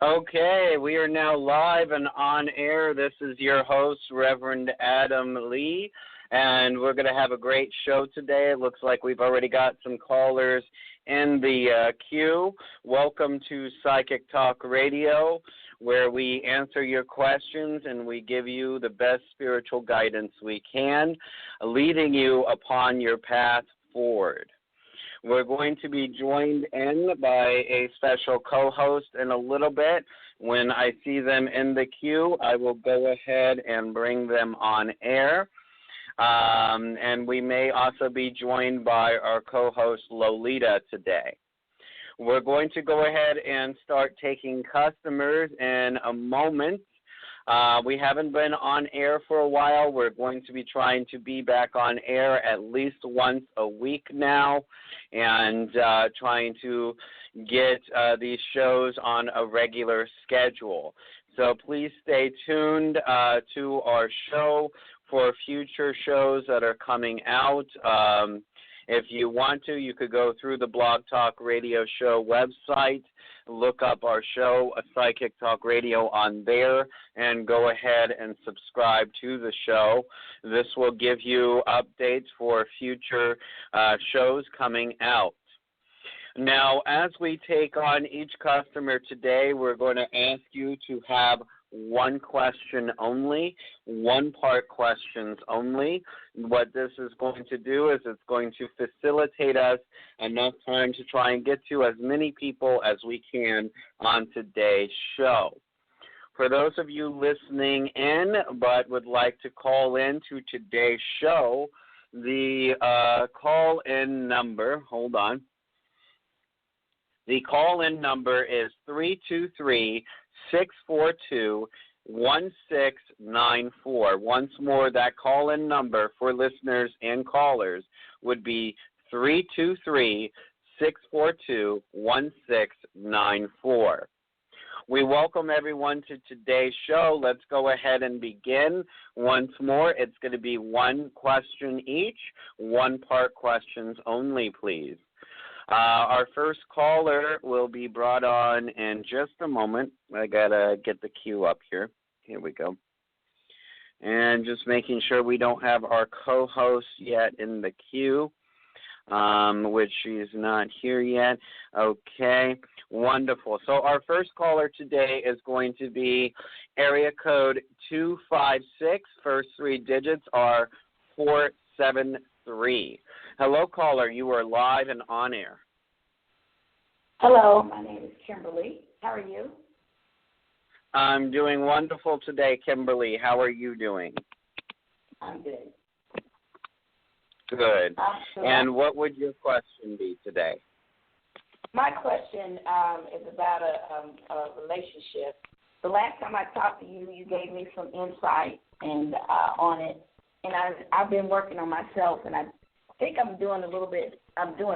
Okay, we are now live and on air. This is your host, Reverend Adam Lee, and we're going to have a great show today. It looks like we've already got some callers in the queue. Welcome to Psychic Talk Radio, where we answer your questions and we give you the best spiritual guidance we can, leading you upon your path forward. We're going to be joined in by a special co-host in a little bit. When I see them in the queue, I will go ahead and bring them on air. And we may also be joined by our co-host Lolita today. We're going to go ahead and start taking customers in a moment. We haven't been on air for a while. We're going to be trying to be back on air at least once a week now and trying to get these shows on a regular schedule. So please stay tuned to our show for future shows that are coming out. If you want to, you could go through the Blog Talk Radio Show website, look up our show, a Psychic Talk Radio, on there, and go ahead and subscribe to the show. This will give you updates for future shows coming out. Now, as we take on each customer today, we're going to ask you to have one question only, one-part questions only. What this is going to do is it's going to facilitate us enough time to try and get to as many people as we can on today's show. For those of you listening in but would like to call in to today's show, the call-in number, hold on. The call-in number is 323-642-1694. Once more, that call-in number for listeners and callers would be 323-642-1694. We welcome everyone to today's show. Let's go ahead and begin. Once more, it's going to be one question each, one-part questions only, please. Our first caller will be brought on in just a moment. I got to get the queue up here. Here we go. And just making sure we don't have our co-host yet in the queue, which she's not here yet. Okay, wonderful. So our first caller today is going to be area code 256. First three digits are 473. Hello, caller. You are live and on air. Hello, my name is Kimberly. How are you? I'm doing wonderful today, Kimberly. How are you doing? I'm good. Good. And what would your question be today? My question is about a relationship. The last time I talked to you, you gave me some insight and on it, and I've been working on myself, and I think I'm doing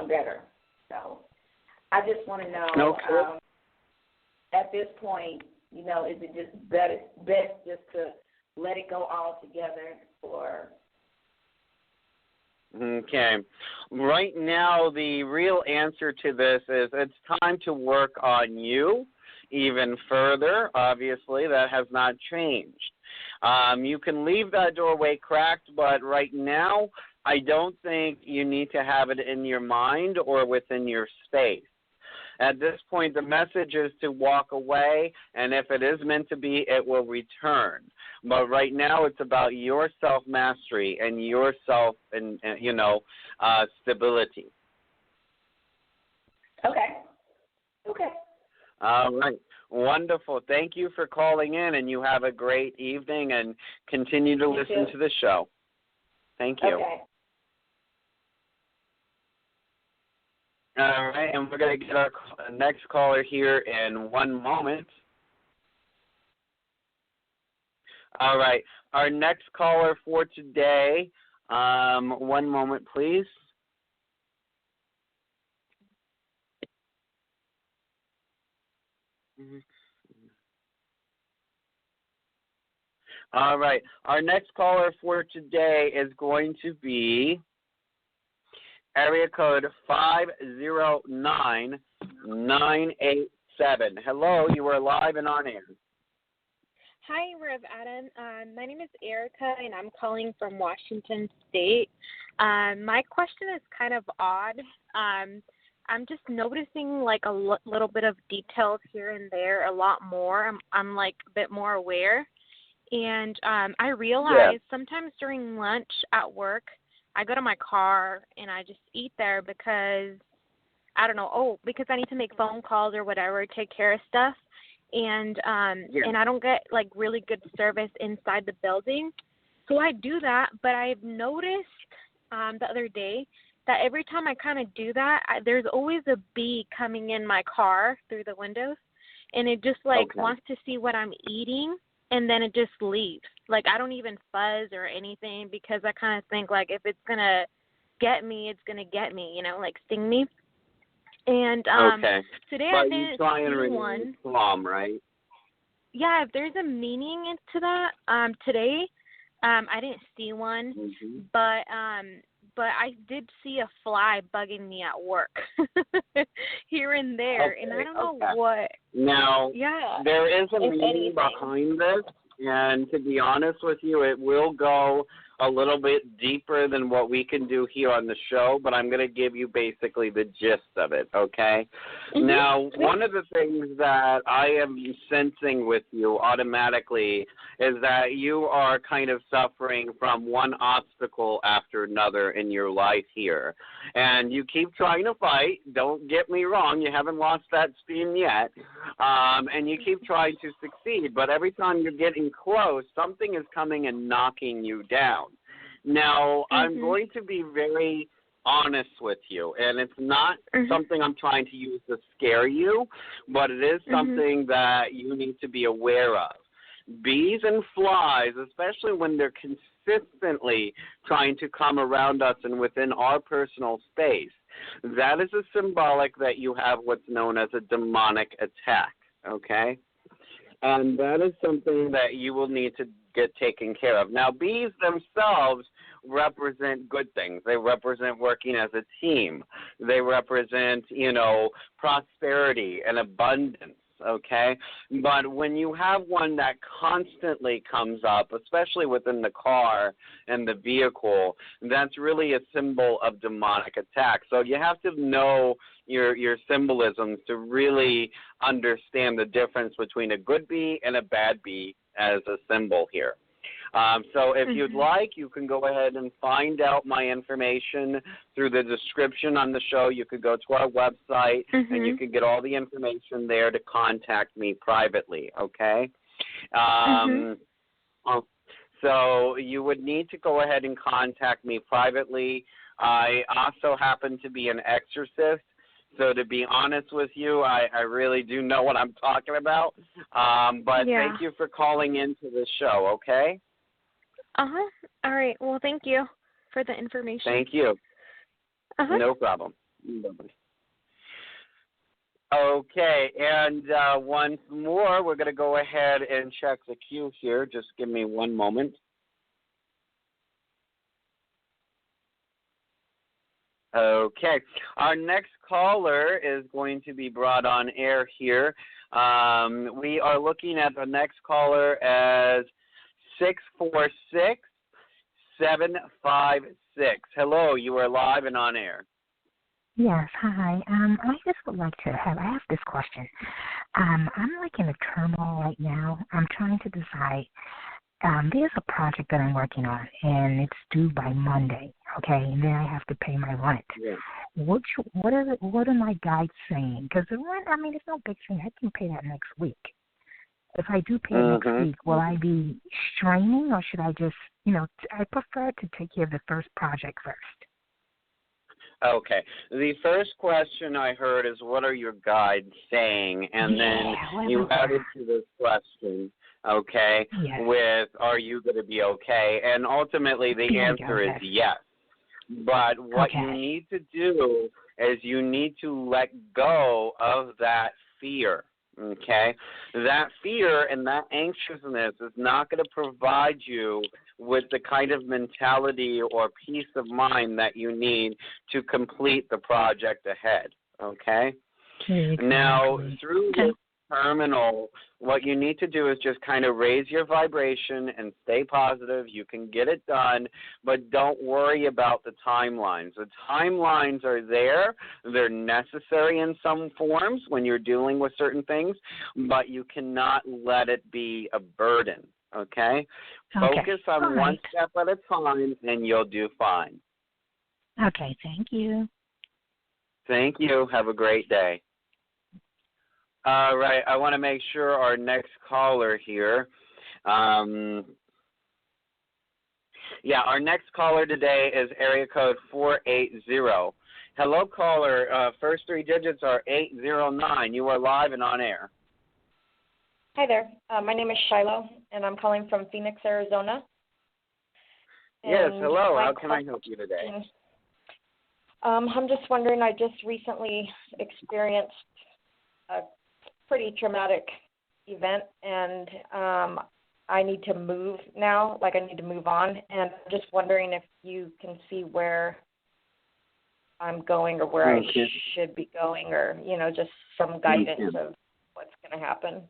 better. So I just want to know, at this point, is it just best just to let it go all together, or? Okay. Right now, the real answer to this is it's time to work on you even further. Obviously, that has not changed. You can leave that doorway cracked, but right now, I don't think you need to have it in your mind or within your space. At this point, the message is to walk away, and if it is meant to be, it will return. But right now, it's about your self-mastery and your stability. Okay. All right. Wonderful. Thank you for calling in, and you have a great evening, and continue to listen to the show. Thank you. Okay. All right, and we're going to get our next caller here in one moment. All right, our next caller for today, one moment, please. All right, our next caller for today is going to be area code 509-983. 7. Hello, you are live and on air. Hi, REV Adam. My name is Erica, and I'm calling from Washington State. My question is kind of odd. I'm just noticing like a little bit of details here and there, a lot more. I'm like a bit more aware. And I realize sometimes during lunch at work, I go to my car and I just eat there because, I don't know, because I need to make phone calls or whatever, take care of stuff. And I don't get like really good service inside the building. So I do that, but I've noticed the other day that every time I kind of do that, there's always a bee coming in my car through the windows, and it just like wants to see what I'm eating, and then it just leaves. Like I don't even fuzz or anything because I kind of think like if it's going to get me, it's going to get me, like sting me. And today I didn't see one. Calm, right? Yeah, if there's a meaning into that, today I didn't see one, but I did see a fly bugging me at work here and there, and I don't know what. Now, there is a meaning behind this, and to be honest with you, it will go a little bit deeper than what we can do here on the show, but I'm going to give you basically the gist of it, okay? Now, one of the things that I am sensing with you automatically is that you are kind of suffering from one obstacle after another in your life here. And you keep trying to fight. Don't get me wrong. You haven't lost that steam yet. And you keep trying to succeed. But every time you're getting close, something is coming and knocking you down. Now, I'm going to be very honest with you, and it's not something I'm trying to use to scare you, but it is something that you need to be aware of. Bees and flies, especially when they're consistently trying to come around us and within our personal space, that is a symbolic that you have what's known as a demonic attack, okay? And that is something that you will need to get taken care of. Now, bees themselves represent good things. They represent working as a team. They represent, prosperity and abundance, okay? But when you have one that constantly comes up, especially within the car and the vehicle, that's really a symbol of demonic attack. So you have to know your symbolisms to really understand the difference between a good bee and a bad bee as a symbol here. So if you'd like, you can go ahead and find out my information through the description on the show. You could go to our website, and you can get all the information there to contact me privately, okay? So you would need to go ahead and contact me privately. I also happen to be an exorcist. So to be honest with you, I really do know what I'm talking about. But thank you for calling into the show, okay? All right. Well, thank you for the information. Thank you. No problem. Okay, and once more, we're going to go ahead and check the queue here. Just give me one moment. Okay, our next caller is going to be brought on air here. We are looking at the next caller as 646-756. Hello, you are live and on air. Yes, hi. I just would like to I have this question. I'm like in a turmoil right now. I'm trying to decide. There's a project that I'm working on, and it's due by Monday, okay? And then I have to pay my rent. Yeah. What are my guides saying? Because the rent, it's no big thing. I can pay that next week. If I do pay next week, will I be straining, or should I just, I prefer to take care of the first project first. Okay. The first question I heard is, what are your guides saying? And then you added to this question, okay, with, are you going to be okay? And ultimately the answer is yes. But what you need to do is you need to let go of that fear. Okay, that fear and that anxiousness is not going to provide you with the kind of mentality or peace of mind that you need to complete the project ahead. Okay, Exactly. Now, through this terminal, what you need to do is just kind of raise your vibration and stay positive. You can get it done, but don't worry about the timelines. The timelines are there. They're necessary in some forms when you're dealing with certain things, but you cannot let it be a burden, okay? Focus on one step at a time, and you'll do fine. Okay, thank you. Thank you. Have a great day. All right, I want to make sure our next caller here. Our next caller today is area code 480. Hello, caller. First three digits are 809. You are live and on air. Hi there. My name is Shiloh, and I'm calling from Phoenix, Arizona. Yes, hello. How can I help you today? I'm just wondering, I just recently experienced a pretty traumatic event, and I need to move now, like I need to move on, and I'm just wondering if you can see where I'm going or where I should be going, or, just some guidance of what's going to happen.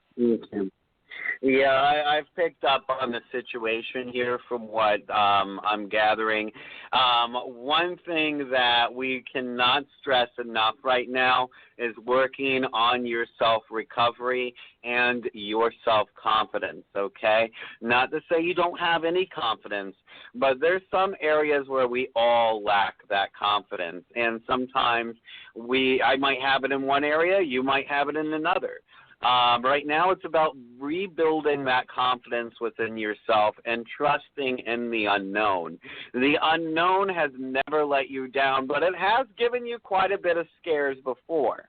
Yeah, I've picked up on the situation here from what I'm gathering. One thing that we cannot stress enough right now is working on your self-recovery and your self-confidence, okay? Not to say you don't have any confidence, but there's some areas where we all lack that confidence, and sometimes I might have it in one area, you might have it in another. Right now it's about rebuilding that confidence within yourself and trusting in the unknown. The unknown has never let you down, but it has given you quite a bit of scares before.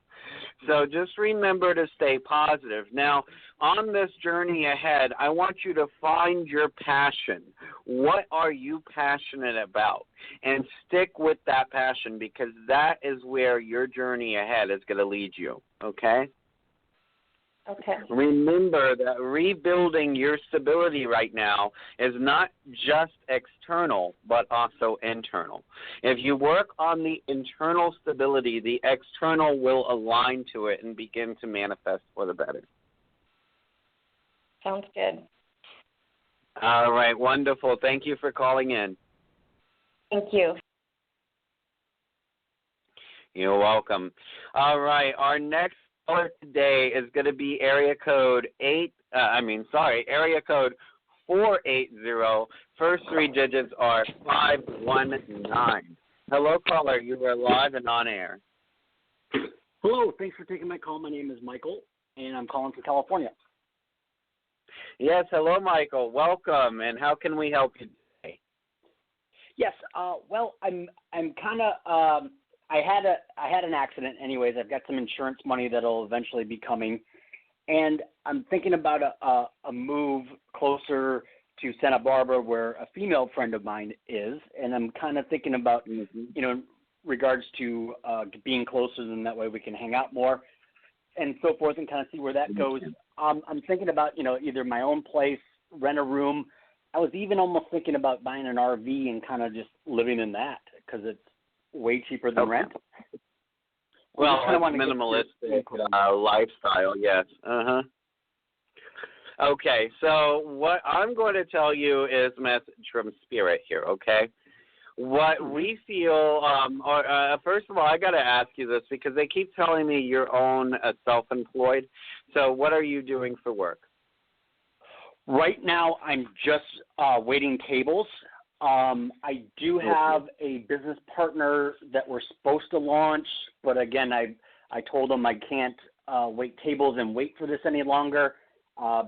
So just remember to stay positive. Now, on this journey ahead, I want you to find your passion. What are you passionate about? And stick with that passion, because that is where your journey ahead is going to lead you, okay? Okay. Remember that rebuilding your stability right now is not just external, but also internal. If you work on the internal stability, the external will align to it and begin to manifest for the better. Sounds good. All right, wonderful. Thank you for calling in. Thank you. You're welcome. All right, our next caller today is going to be area code 480. First three digits are 519. Hello, caller. You are live and on air. Hello. Thanks for taking my call. My name is Michael, and I'm calling from California. Yes. Hello, Michael. Welcome. And how can we help you today? Yes. Well, I'm kind of. I had an accident. Anyways, I've got some insurance money that'll eventually be coming, and I'm thinking about a move closer to Santa Barbara, where a female friend of mine is, and I'm kind of thinking about, in regards to being closer, and that way we can hang out more, and so forth, and kind of see where that goes. I'm thinking about, either my own place, rent a room. I was even almost thinking about buying an RV and kind of just living in that, because it's way cheaper than rent. Well, it's minimalistic lifestyle, yes. Okay, so what I'm going to tell you is a message from Spirit here, okay? What we feel, first of all, I got to ask you this, because they keep telling me you're self-employed. So what are you doing for work? Right now, I'm just waiting tables. I do have a business partner that we're supposed to launch, but again, I told him I can't wait tables and wait for this any longer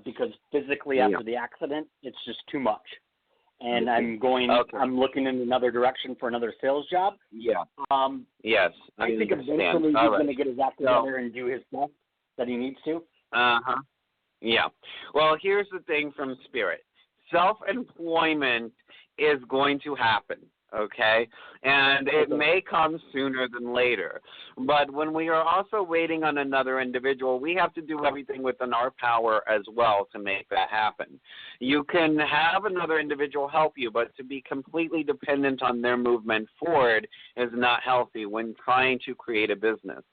because physically after the accident, it's just too much. And I'm looking in another direction for another sales job. Yeah. Yes. I think eventually he's going to get his act together and do his best that he needs to. Yeah. Well, here's the thing from Spirit. Self-employment is going to happen, okay? And it may come sooner than later. But when we are also waiting on another individual, we have to do everything within our power as well to make that happen. You can have another individual help you, but to be completely dependent on their movement forward is not healthy when trying to create a business.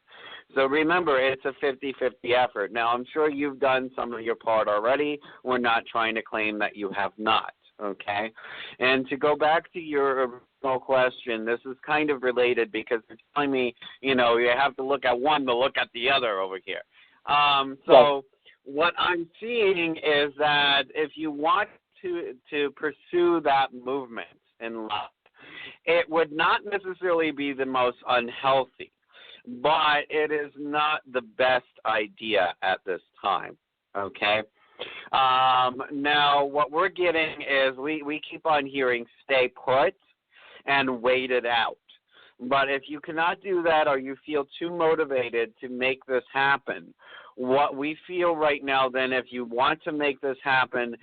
So remember, it's a 50-50 effort. Now, I'm sure you've done some of your part already. We're not trying to claim that you have not, okay? And to go back to your original question, this is kind of related because you're telling me, you have to look at one to look at the other over here. So what I'm seeing is that if you want to pursue that movement in life, it would not necessarily be the most unhealthy, but it is not the best idea at this time, okay? Now, what we're getting is we keep on hearing stay put and wait it out. But if you cannot do that or you feel too motivated to make this happen, what we feel right now then, if you want to make this happen,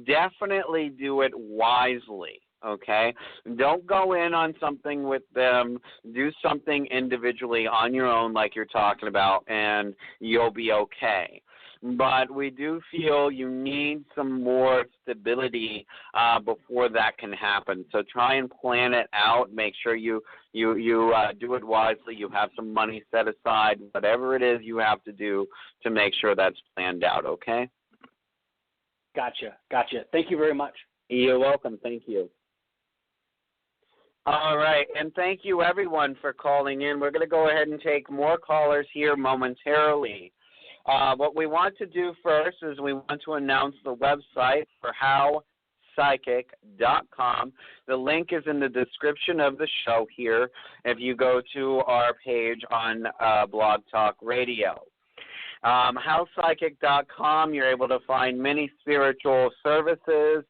definitely do it wisely. Okay? Don't go in on something with them. Do something individually on your own like you're talking about, and you'll be okay. But we do feel you need some more stability before that can happen. So try and plan it out. Make sure you do it wisely. You have some money set aside, whatever it is you have to do to make sure that's planned out, okay? Gotcha. Thank you very much. You're welcome. Thank you. All right, and thank you, everyone, for calling in. We're going to go ahead and take more callers here momentarily. What we want to do first is we want to announce the website for howpsychic.com. The link is in the description of the show here if you go to our page on Blog Talk Radio. Howpsychic.com, you're able to find many spiritual services,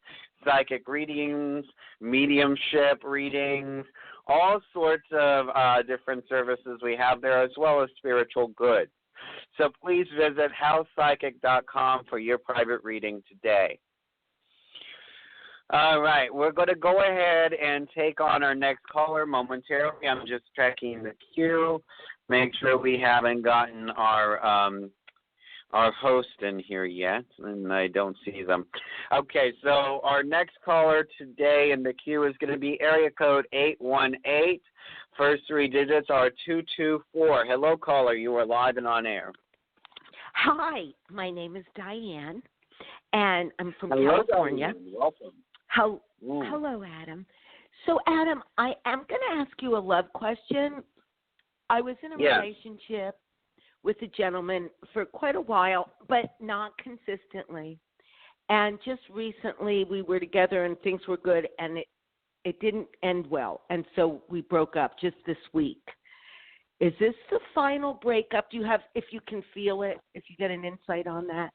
psychic readings, mediumship readings, all sorts of different services we have there, as well as spiritual goods. So please visit howpsychic.com for your private reading today. All right, we're going to go ahead and take on our next caller momentarily. I'm just checking the queue, make sure we haven't gotten our host in here yet, and I don't see them. Okay, so our next caller today in the queue is going to be area code 818. First three digits are 224. Hello, caller. You are live and on air. Hi, my name is Diane, and I'm from Hello, California. Diane. Welcome. Hello, Adam. So, Adam, I am going to ask you a love question. I was in a relationship with a gentleman for quite a while, but not consistently. And just recently we were together and things were good, and it didn't end well. And so we broke up just this week. Is this the final breakup? Do you have, if you can feel it, if you get an insight on that?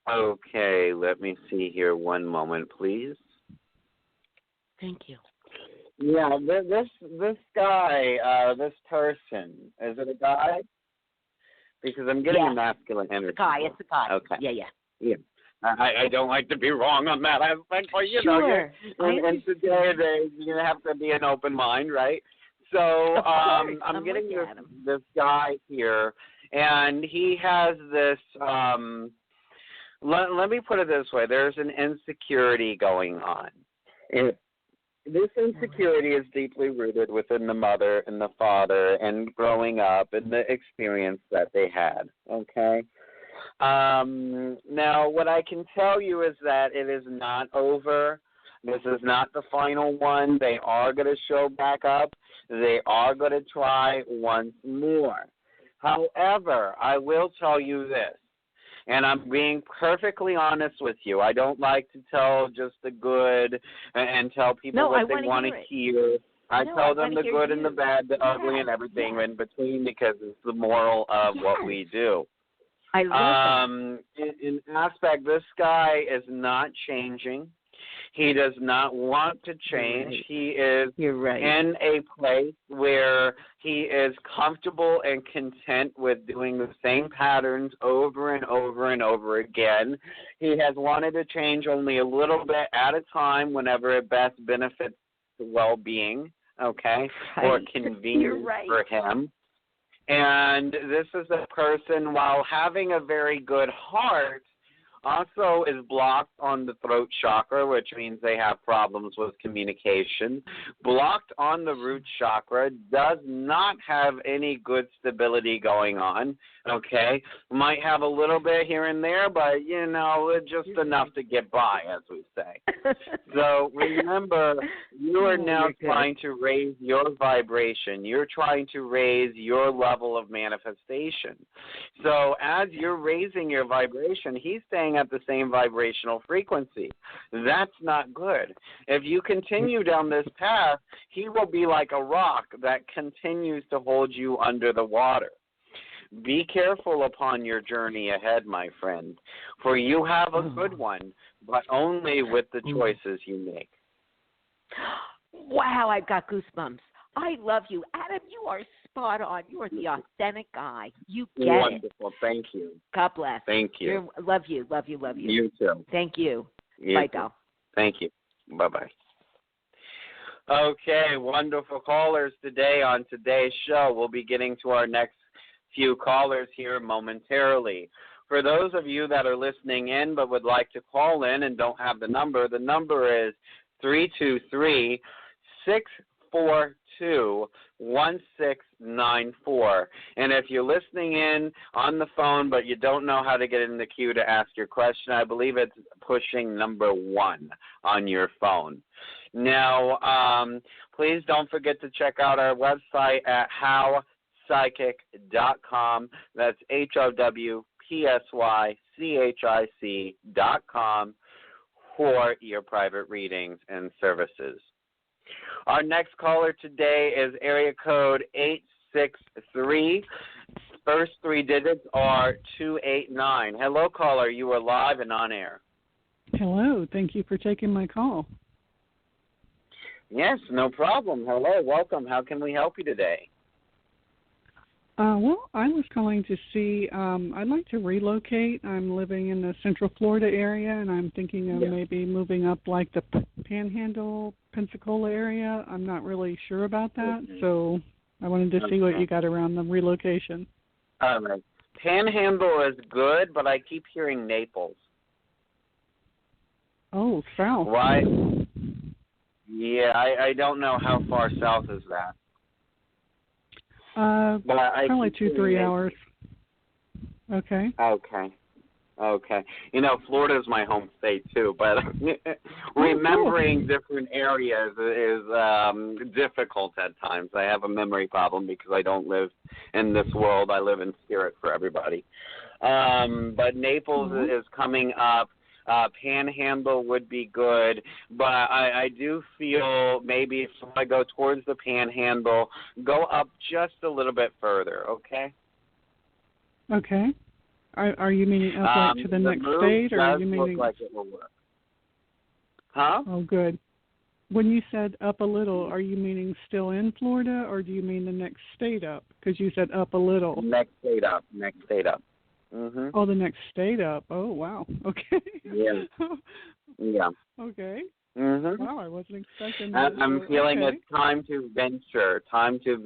Okay, let me see here. One moment, please. Thank you. Yeah, this guy, this person, is it a guy? Because I'm getting a masculine energy. It's a guy. Okay. Yeah. I don't like to be wrong on that aspect, but you know, and today you have to be an open mind, right? So I'm getting this guy here, and he has this. Let me put it this way: there's an insecurity going on. This insecurity is deeply rooted within the mother and the father and growing up and the experience that they had, okay? Now, what I can tell you is that it is not over. This is not the final one. They are going to show back up. They are going to try once more. However, I will tell you this. And I'm being perfectly honest with you. I don't like to tell just the good and tell people what they want to hear. I tell them the good and the bad, the ugly, and everything in between because it's the moral of what we do. I love that. In aspect, this guy is not changing. He does not want to change. He is in a place where he is comfortable and content with doing the same patterns over and over and over again. He has wanted to change only a little bit at a time whenever it best benefits the well-being, okay, or convenience for him. And this is a person, while having a very good heart, also is blocked on the throat chakra, which means they have problems with communication. Blocked on the root chakra, does not have any good stability going on, okay? Might have a little bit here and there, but, you know, just enough to get by, as we say. So remember, you are now trying to raise your vibration. You're trying to raise your level of manifestation. So as you're raising your vibration, he's staying at the same vibrational frequency. That's not good. If you continue down this path, he will be like a rock that continues to hold you under the water. Be careful upon your journey ahead, my friend, for you have a good one, but only with the choices you make. Wow, I've got goosebumps. I love you. Adam, you are spot on. You are the authentic guy. You get Wonderful. it. Thank you. God bless. Thank you. Love you, love you, love you. You too. Thank you. You Bye, too. doll. Thank you. Bye-bye. Okay, wonderful callers today on today's show. We'll be getting to our next few callers here momentarily. For those of you that are listening in but would like to call in and don't have the number is 323-642-1694. And if you're listening in on the phone but you don't know how to get in the queue to ask your question, I believe it's pushing number 1 on your phone. Now, please don't forget to check out our website at howpsychic.com. That's HOWPSYCHIC.com for your private readings and services. Our next caller today is area code 863. First 3 digits are 289. Hello, caller. You are live and on air. Hello. Thank you for taking my call. Yes, no problem. Hello. Welcome. How can we help you today? Well, I was calling to see, I'd like to relocate. I'm living in the Central Florida area, and I'm thinking of maybe moving up like the Panhandle, Pensacola area. I'm not really sure about that, so I wanted to see what you got around the relocation. All right. Panhandle is good, but I keep hearing Naples. Oh, south. Why? Yeah, I don't know how far south is that. Probably 2-3 hours. Okay. Okay. You know, Florida is my home state too, but remembering different areas is difficult at times. I have a memory problem because I don't live in this world. I live in spirit for everybody. But Naples is coming up. Panhandle would be good, but I do feel maybe if I go towards the Panhandle, go up just a little bit further, okay? Okay. Are you meaning up like to the next state, or are you meaning? Look like it will work. Huh? Oh, good. When you said up a little, are you meaning still in Florida, or do you mean the next state up? Because you said up a little. Next state up. Mm-hmm. Oh, the next state up. Oh, wow. Okay. Yeah. Yeah. Okay. Mm-hmm. Wow, I wasn't expecting that. I'm feeling it's time to venture, time to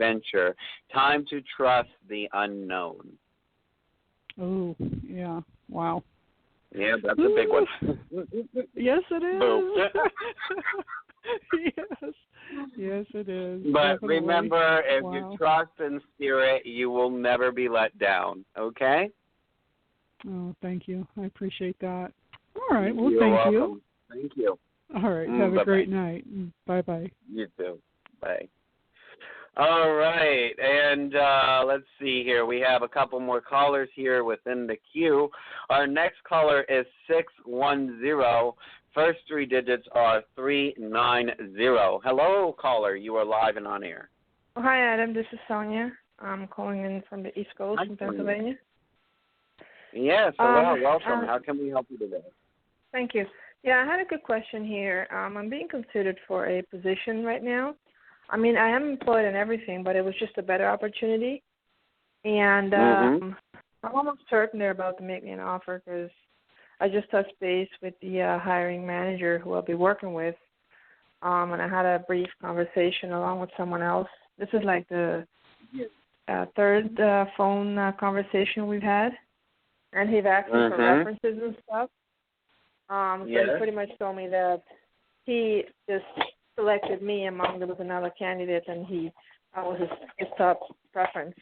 trust the unknown. Oh, yeah. Wow. Yeah, that's a big one. Yes, it is. Yes, it is. But definitely. remember, if you trust in spirit, you will never be let down, okay? Oh, thank you. I appreciate that. All right. Well, You're thank welcome. you. Thank you. All right. Have a great night. Bye-bye. You too. Bye. All right. And let's see here. We have a couple more callers here within the queue. Our next caller is 610. First 3 digits are 390. Hello, caller. You are live and on air. Oh, hi, Adam. This is Sonia. I'm calling in from the East Coast in Pennsylvania. Yes, hello, welcome. How can we help you today? Thank you. Yeah, I had a good question here. I'm being considered for a position right now. I mean, I am employed and everything, but it was just a better opportunity. And I'm almost certain they're about to make me an offer because I just touched base with the hiring manager who I'll be working with. And I had a brief conversation along with someone else. This is like the third phone conversation we've had. And he've asked me for references and stuff. So he pretty much told me that he just selected me among there was another candidate, and I was his top preference.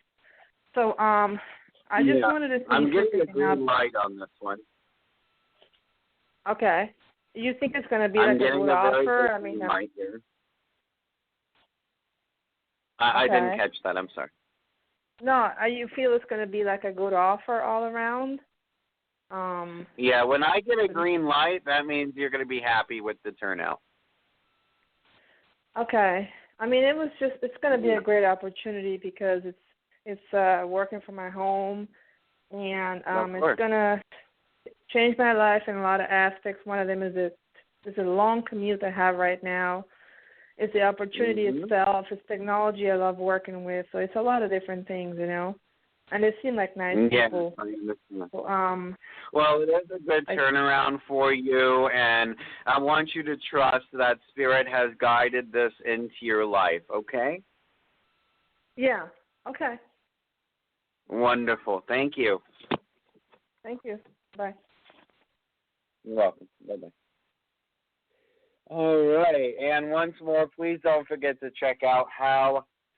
So I just wanted to see. I'm getting a green light on this one. Okay. You think it's going to be like a good offer? I mean, light here. I didn't catch that. I'm sorry. No, you feel it's going to be like a good offer all around? Yeah, when I get a green light, that means you're going to be happy with the turnout. Okay. I mean, it's going to be a great opportunity because it's working from my home, and it's going to change my life in a lot of aspects. One of them is a long commute I have right now. It's the opportunity itself. It's technology I love working with. So it's a lot of different things, you know. And they seem like nice people. So, well, it is a good turnaround for you, and I want you to trust that Spirit has guided this into your life, okay? Yeah, okay. Wonderful. Thank you. Thank you. Bye. You're welcome. Bye-bye. All right. And once more, please don't forget to check out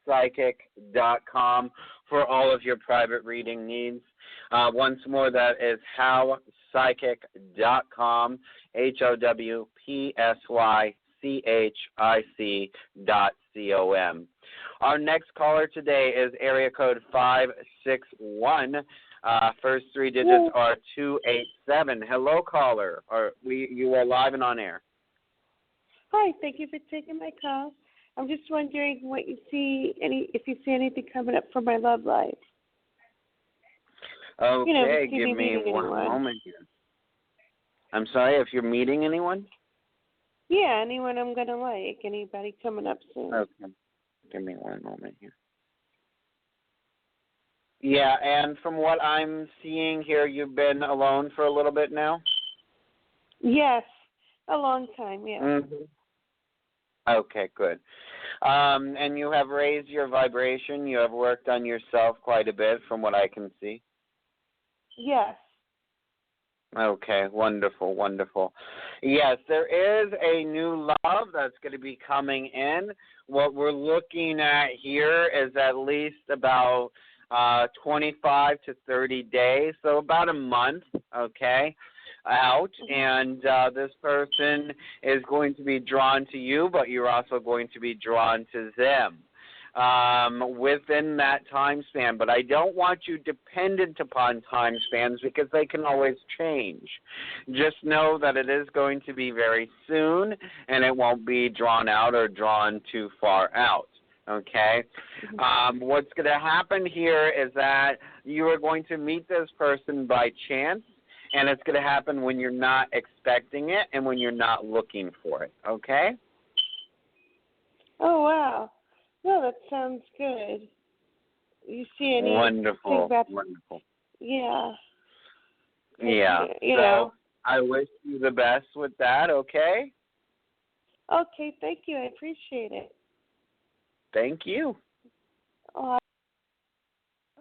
howpsychic.com for all of your private reading needs. Once more, that is howpsychic.com, howpsychic.com. Our next caller today is area code 561. First three digits are 287. Hello, caller. You are live and on air. Hi, thank you for taking my call. I'm just wondering what you see, if you see anything coming up for my love life. Okay, give me one moment here. I'm sorry, if you're meeting anyone? Yeah, anyone I'm going to like. Anybody coming up soon. Okay, give me one moment here. Yeah, and from what I'm seeing here, you've been alone for a little bit now? Yes, a long time, yeah. Mm-hmm. Okay, good. And you have raised your vibration. You have worked on yourself quite a bit from what I can see. Yes. Okay, wonderful, wonderful. Yes, there is a new love that's going to be coming in. What we're looking at here is at least about 25 to 30 days, so about a month, okay, out. And this person is going to be drawn to you, but you're also going to be drawn to them within that time span. But I don't want you dependent upon time spans because they can always change. Just know that it is going to be very soon, and it won't be drawn out or drawn too far out. Okay? What's going to happen here is that you are going to meet this person by chance, and it's going to happen when you're not expecting it and when you're not looking for it. Okay? Oh, wow. Well, that sounds good. You see any... Wonderful. Yeah. Yeah. So I wish you the best with that, okay? Okay, thank you. I appreciate it. Thank you. Oh,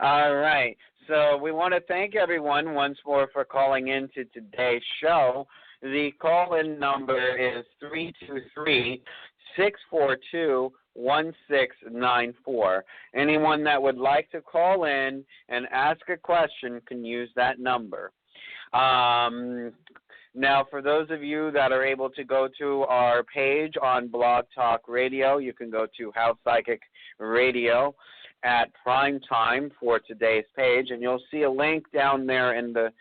all right. So we want to thank everyone once more for calling in to today's show. The call-in number is 323-642-1694. Anyone that would like to call in and ask a question can use that number. Now, for those of you that are able to go to our page on Blog Talk Radio, you can go to House Psychic Radio at Primetime for today's page, and you'll see a link down there in the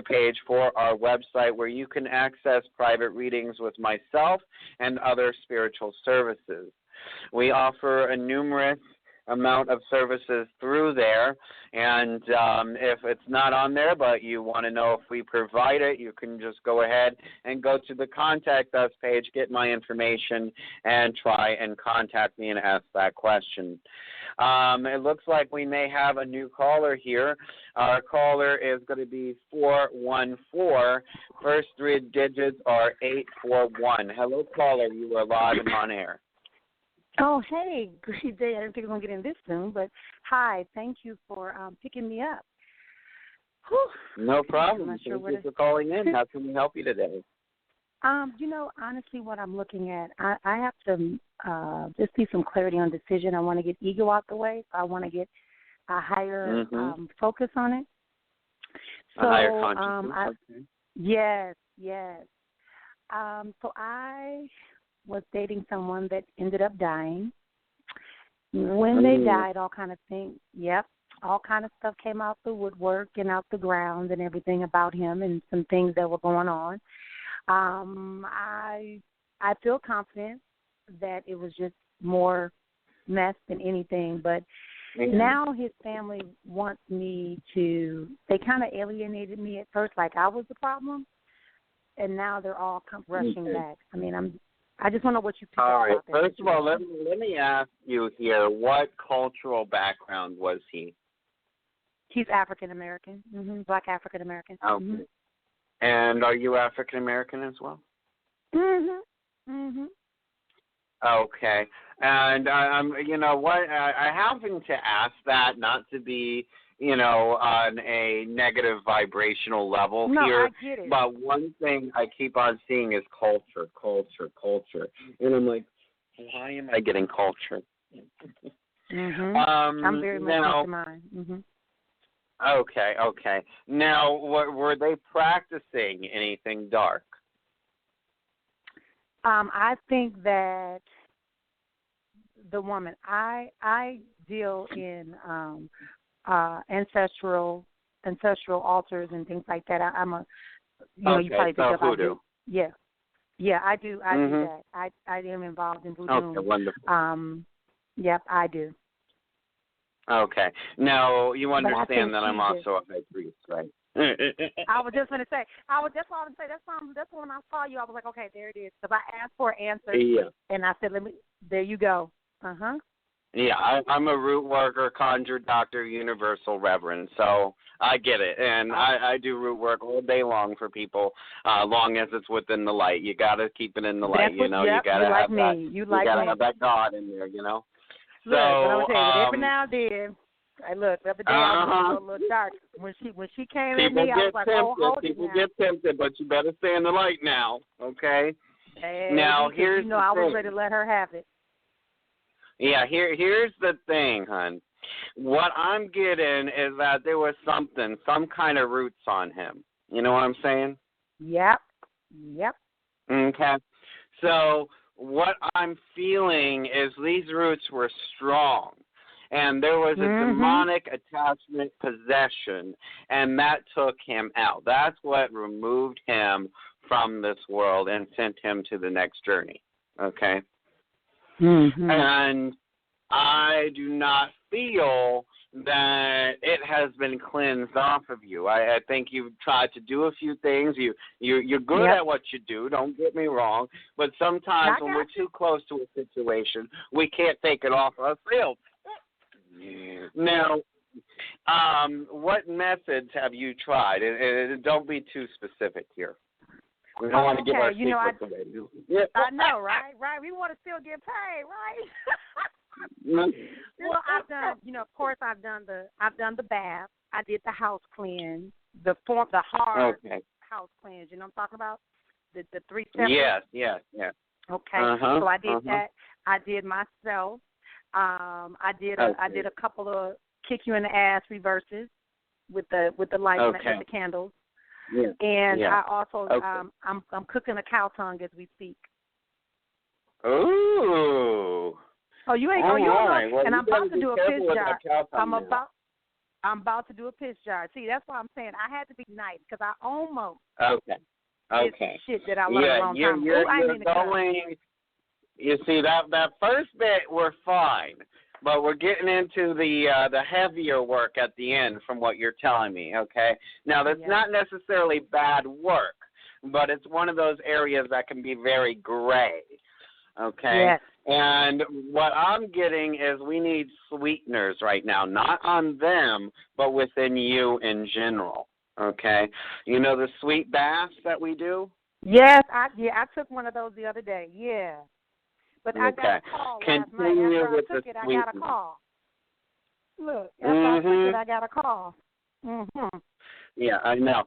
page for our website where you can access private readings with myself and other spiritual services. We offer a numerous amount of services through there, and if it's not on there but you want to know if we provide it, you can just go ahead and go to the Contact Us page, get my information, and try and contact me and ask that question. It looks like we may have a new caller here. Our caller is going to be 414. First three digits are 841. Hello, caller. You are live and on air. Oh, hey, great day. I didn't think I was going to get in this soon, but hi, thank you for picking me up. Whew. No problem. Thank you for calling in. How can we help you today? Honestly, what I'm looking at, I have to just see some clarity on decision. I want to get ego out the way. I want to get a higher focus on it. So, a higher consciousness. Yes. So I was dating someone that ended up dying. When they died, all kind of stuff came out the woodwork and out the ground and everything about him and some things that were going on. I feel confident that it was just more mess than anything, but now his family wants me to, they kind of alienated me at first, like I was the problem, and now they're all rushing back. I mean, I just want to know what you pick all up right. about that. First of all, let me ask you here, what cultural background was he? He's African American, Black African American. Okay. And are you African American as well? Okay. And you know what? I happen to ask that not to be, on a negative vibrational level here. I get it. But one thing I keep on seeing is culture. And I'm like, why am I getting culture? I'm very much into mine. Okay. Now, were they practicing anything dark? I think that the woman, I deal in ancestral altars and things like that. I'm a, you probably picked up. Voodoo. Yeah, I do that. I am involved in voodoo. Okay, wonderful. Yep, I do. Okay. Now, you understand that I'm also a high priest, right? I was just going to say, that's when I saw you, I was like, okay, there it is. Because I asked for an answer, and I said, there you go. Yeah, I'm a root worker, conjure, doctor, universal reverend, so I get it. And I do root work all day long for people, long as it's within the light. You got to keep it in the light, you got to have that. You got to have that God in there, Look, but I'm gonna tell you, every now and then, the other day I was a little dark. When she came at me, I was like, hold it now. People get tempted, but you better stay in the light now, okay? Now, here's the I was thing. ready to let her have it. Yeah, here's the thing, hon. What I'm getting is that there was some kind of roots on him. You know what I'm saying? Yep. Okay. So what I'm feeling is these roots were strong, and there was a demonic attachment possession, and that took him out. That's what removed him from this world and sent him to the next journey, okay? And I do not feel that it has been cleansed off of you. I think you've tried to do a few things. You're good at what you do, don't get me wrong, but sometimes when we're too close to a situation, we can't take it off ourselves. Now, what methods have you tried? Don't be too specific here. We don't want to give our secrets away. I know, right? We want to still get paid, right? Well, I've done, of course, I've done the bath. I did the house cleanse, the hard house cleanse. You know what I'm talking about? The 3 steps. Yes. Okay, so I did that. I did myself. I did a couple of kick you in the ass reverses with the lights and the candles. Yeah. And I also I'm cooking a cow tongue as we speak. Ooh. Oh, you ain't. All you don't right. know. Well, and I'm about to do a piss jar. I'm about to do a piss jar. See, that's why I'm saying I had to be nice because I almost. Okay. Shit that I learned a long time ago. You're going. You see that first bit we're fine, but we're getting into the heavier work at the end from what you're telling me. Okay. Now that's not necessarily bad work, but it's one of those areas that can be very gray. Okay. Yes. And what I'm getting is we need sweeteners right now, not on them, but within you in general. Okay. You know the sweet baths that we do? Yes, I took one of those the other day. Yeah. But I got a call last night. After I took it, I got a call. Look, after I took it, I got a call. Yeah, I know.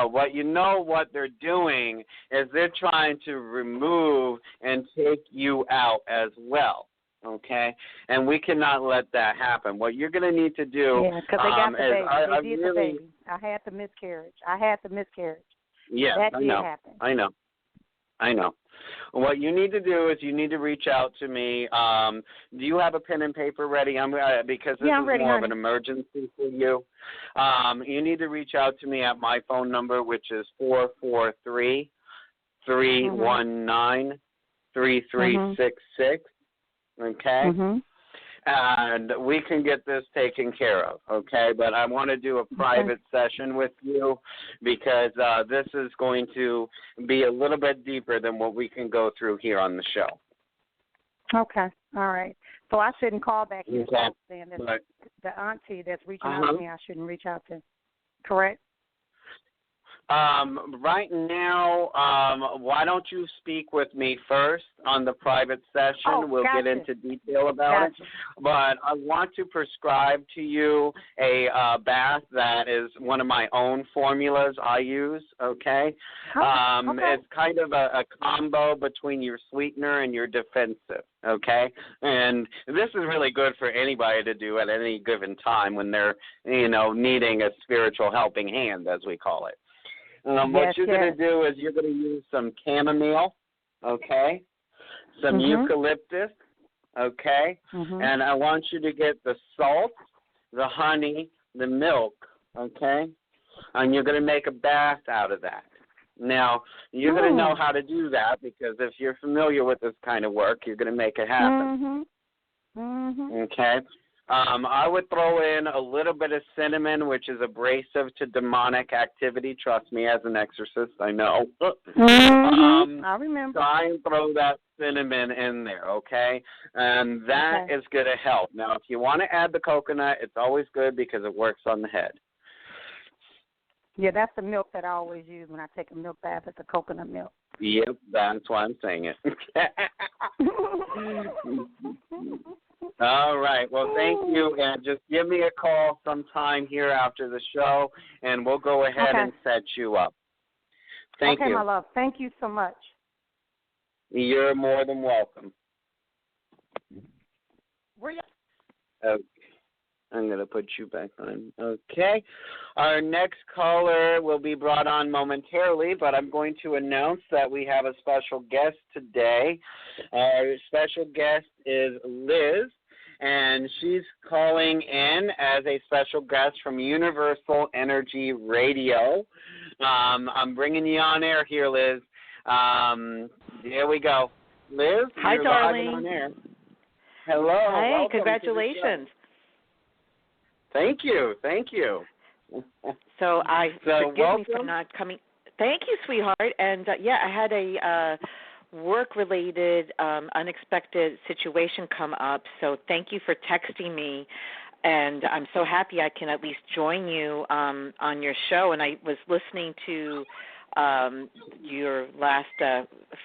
What they're doing is they're trying to remove and take you out as well. Okay, and we cannot let that happen. What you're going to need to do, because they got the baby. They did really, the baby. I had the miscarriage. Yeah, that did happen. I know. What you need to do is you need to reach out to me. Do you have a pen and paper ready? Because this is ready, more honey. of an emergency for you. You need to reach out to me at my phone number, which is 443-319-3366. Okay? And we can get this taken care of, okay? But I want to do a private session with you because this is going to be a little bit deeper than what we can go through here on the show. Okay. All right. So I shouldn't call back here saying that But, the auntie that's reaching out to me, I shouldn't reach out to. Correct? Right now, why don't you speak with me first on the private session? We'll get into detail about it. But I want to prescribe to you a bath that is one of my own formulas I use, okay? It's kind of a combo between your sweetener and your defensive, okay? And this is really good for anybody to do at any given time when they're, needing a spiritual helping hand, as we call it. What you're going to do is you're going to use some chamomile, okay, some eucalyptus, okay, and I want you to get the salt, the honey, the milk, okay, and you're going to make a bath out of that. Now, you're going to know how to do that because if you're familiar with this kind of work, you're going to make it happen, okay. I would throw in a little bit of cinnamon, which is abrasive to demonic activity. Trust me, as an exorcist, I know. I remember. Try and throw that cinnamon in there, okay? And that is going to help. Now, if you want to add the coconut, it's always good because it works on the head. Yeah, that's the milk that I always use when I take a milk bath. It's the coconut milk. Yep, that's why I'm saying it. All right. Well, thank you. And just give me a call sometime here after the show, and we'll go ahead and set you up. Thank you. Okay, my love. Thank you so much. You're more than welcome. Okay. I'm going to put you back on. Okay. Our next caller will be brought on momentarily, but I'm going to announce that we have a special guest today. Our special guest is Liz, and she's calling in as a special guest from Universal Energy Radio. I'm bringing you on air here, Liz. Here we go. Liz, hi, you're darling. live on air. Hello. Hey, welcome. Congratulations. Thank you. So forgive welcome. me for not coming. Thank you, sweetheart. And I had a work-related, unexpected situation come up. So thank you for texting me. And I'm so happy I can at least join you on your show. And I was listening to your last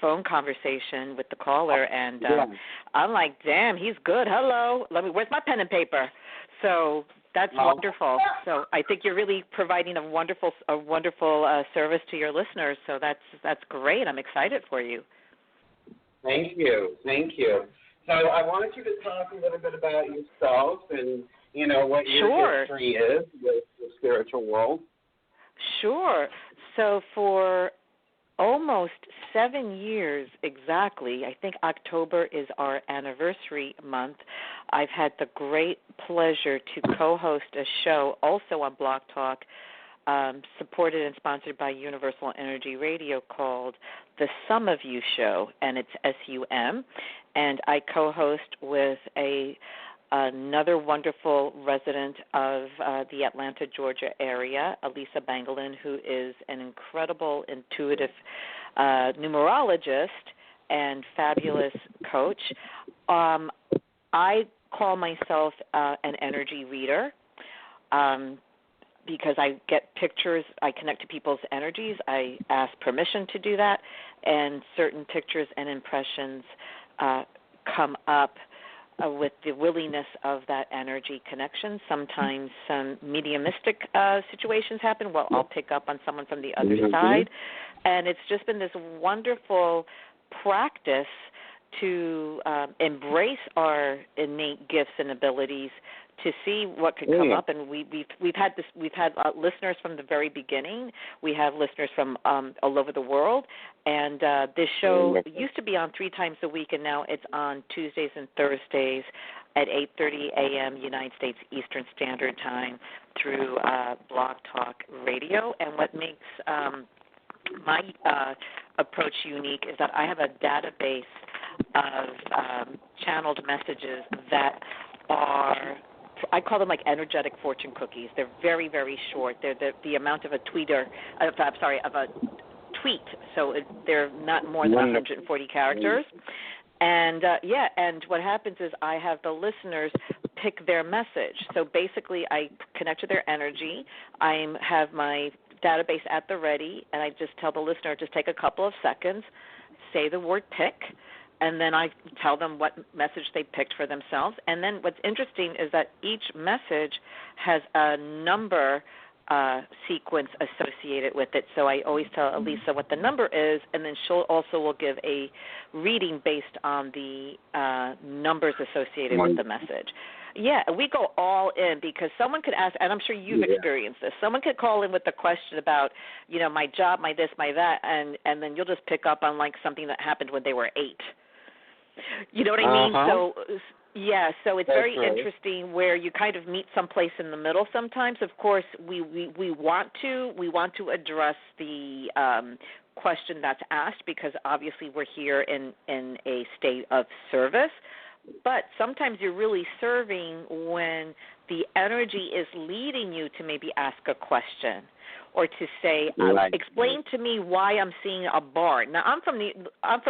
phone conversation with the caller, and I'm like, damn, he's good. Hello. Where's my pen and paper? So that's wonderful. So I think you're really providing a wonderful service to your listeners. So that's great. I'm excited for you. Thank you. So I wanted you to talk a little bit about yourself and what your history is with the spiritual world. Sure. So for almost 7 years exactly, I think October is our anniversary month, I've had the great pleasure to co-host a show also on Blog Talk, supported and sponsored by Universal Energy Radio, called The Sum of You Show, and it's SUM. And I co-host with another wonderful resident of the Atlanta, Georgia area, Elisa Bangalin, who is an incredible intuitive numerologist and fabulous coach. I call myself an energy reader because I get pictures, I connect to people's energies, I ask permission to do that, and certain pictures and impressions come up with the willingness of that energy connection. Sometimes some mediumistic situations happen. Well, I'll pick up on someone from the other side. And it's just been this wonderful practice to embrace our innate gifts and abilities, to see what could come up. And we've had listeners from the very beginning. We have listeners from all over the world, and this show used to be on 3 times a week, and now it's on Tuesdays and Thursdays at 8:30 a.m. United States Eastern Standard Time through Blog Talk Radio. And what makes my approach unique is that I have a database of channeled messages that are, I call them like energetic fortune cookies. They're very, very short. They're the amount of a tweet. So they're not more than 140 characters. And and what happens is I have the listeners pick their message. So basically, I connect to their energy. I have my database at the ready, and I just tell the listener, just take a couple of seconds, say the word pick, and then I tell them what message they picked for themselves. And then what's interesting is that each message has a number sequence associated with it. So I always tell Elisa what the number is, and then she'll also will give a reading based on the numbers associated with the message. Yeah, we go all in, because someone could ask, and I'm sure you've experienced this, someone could call in with a question about, my job, my this, my that, and then you'll just pick up on like something that happened when they were 8. You know what I mean? So it's very interesting where you kind of meet someplace in the middle sometimes. Of course, we want to address the question that's asked, because obviously we're here in a state of service. But sometimes you're really serving when the energy is leading you to maybe ask a question, or to say, explain to me why I'm seeing a barn. Now, I'm from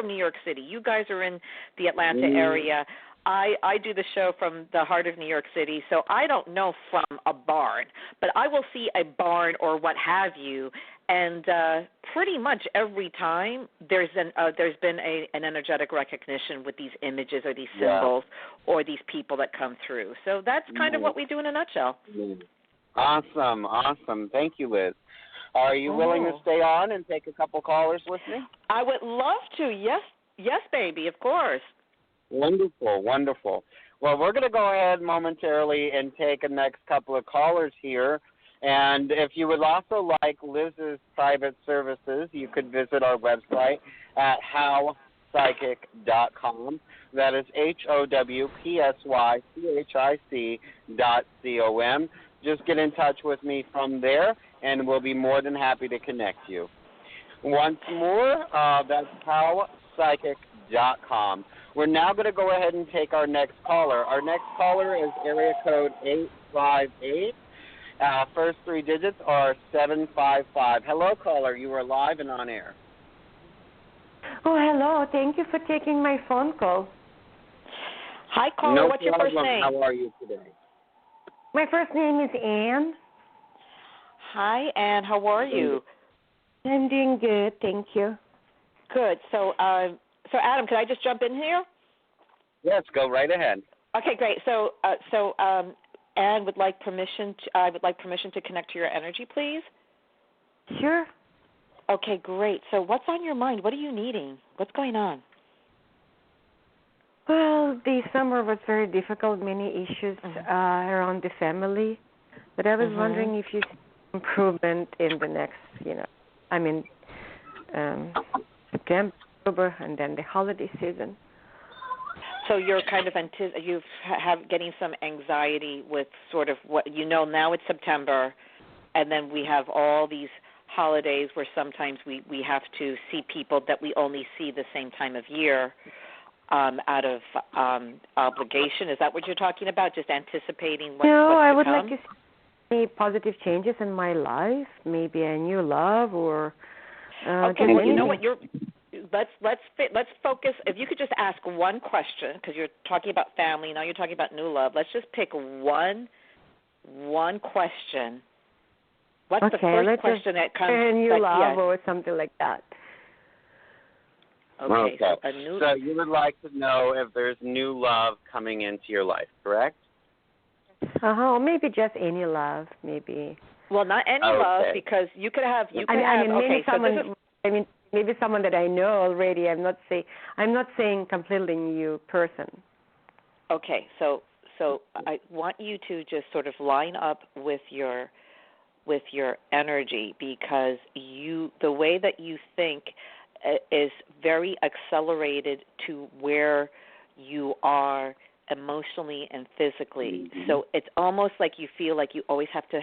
New York City. You guys are in the Atlanta area. I do the show from the heart of New York City, so I don't know from a barn, but I will see a barn or what have you, and pretty much every time there's been an energetic recognition with these images or these symbols or these people that come through. So that's kind of what we do in a nutshell. Awesome. Thank you, Liz. Are you willing to stay on and take a couple callers with me? I would love to. Yes, baby, of course. Wonderful. Well, we're going to go ahead momentarily and take a next couple of callers here. And if you would also like Liz's private services, you could visit our website at howpsychic.com. That is HOWPSYCHIC.com. Just get in touch with me from there, and we'll be more than happy to connect you. Once more, that's howpsychic.com. We're now going to go ahead and take our next caller. Our next caller is area code 858. First 3 digits are 755. Hello, caller. You are live and on air. Oh, hello. Thank you for taking my phone call. Hi, caller. What's your first name? How are you today? My first name is Anne. Hi, Anne. How are you? I'm doing good. Thank you. Good. So Adam, can I just jump in here? Yes, go right ahead. Okay, great. So Anne would like permission. I would like permission to connect to your energy, please. Sure. Okay, great. So what's on your mind? What are you needing? What's going on? Well, the summer was very difficult. Many issues around the family, but I was wondering if you see improvement in the next, September, October, and then the holiday season. So you're kind of getting some anxiety with sort of what now it's September, and then we have all these holidays where sometimes we have to see people that we only see the same time of year out of obligation. Is that what you're talking about? Just anticipating what's No, I would come? like to see any positive changes in my life, maybe a new love or okay, well, you know what, let's focus. If you could just ask one question, because you're talking about family, now you're talking about new love. Let's just pick one question. What's the first question that comes? New love or something like that. Okay. So you would like to know if there's new love coming into your life, correct? Or maybe just any love, maybe. Well, not any love, because you could have. Maybe someone that I know already. I'm not saying completely new person. Okay, so I want you to just sort of line up with your energy, because the way that you think is very accelerated to where you are emotionally and physically. So it's almost like you feel like you always have to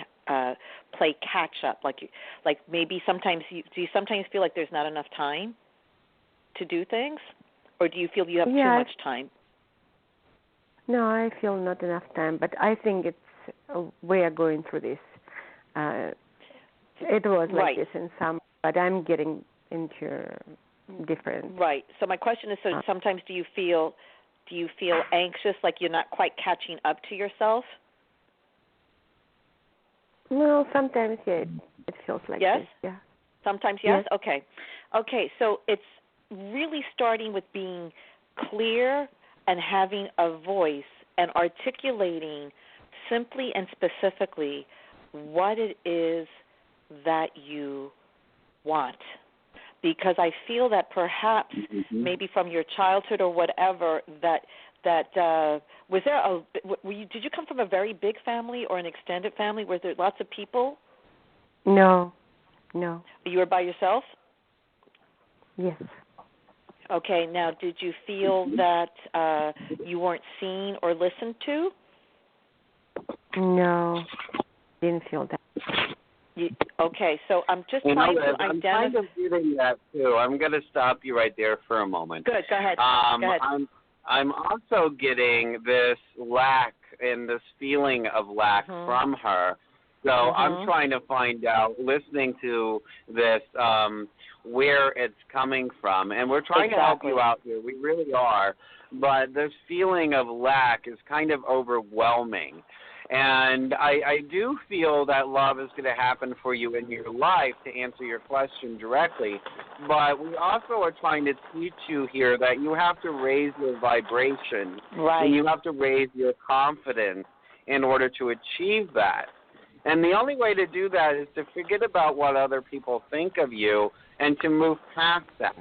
play catch up. Like maybe sometimes do you sometimes feel like there's not enough time to do things, or do you feel you have too much time? No, I feel not enough time, but I think we are going through this. It was like this in some, but I'm getting into different. Right. So my question is: so sometimes do you feel anxious, like you're not quite catching up to yourself? No, sometimes it feels like yes. This. Yeah. Sometimes yes. Okay. So it's really starting with being clear and having a voice and articulating simply and specifically what it is that you want. Because I feel that perhaps maybe from your childhood or whatever that was there did you come from a very big family or an extended family? Was there lots of people? No. You were by yourself? Yes. Okay. Now, did you feel that you weren't seen or listened to? No, didn't feel that. Okay, so I'm just trying to identify. I'm kind of feeling that too. I'm going to stop you right there for a moment. Good, go ahead. I'm also getting this lack and this feeling of lack from her. So I'm trying to find out, listening to this, where it's coming from. And we're trying to help you out here. We really are. But this feeling of lack is kind of overwhelming. And I do feel that love is going to happen for you in your life, to answer your question directly. But we also are trying to teach you here that you have to raise your vibration. Right. And you have to raise your confidence in order to achieve that. And the only way to do that is to forget about what other people think of you and to move past that.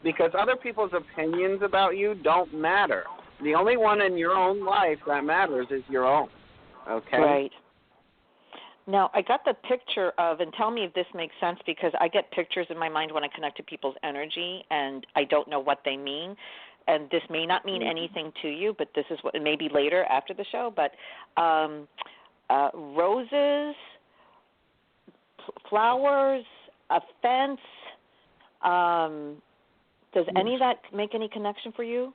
Because other people's opinions about you don't matter. The only one in your own life that matters is your own. Okay. Right. Now, I got the picture of, and tell me if this makes sense, because I get pictures in my mind when I connect to people's energy, and I don't know what they mean. And this may not mean anything to you, but this is what, maybe later after the show, but roses, flowers, a fence. Does any of that make any connection for you?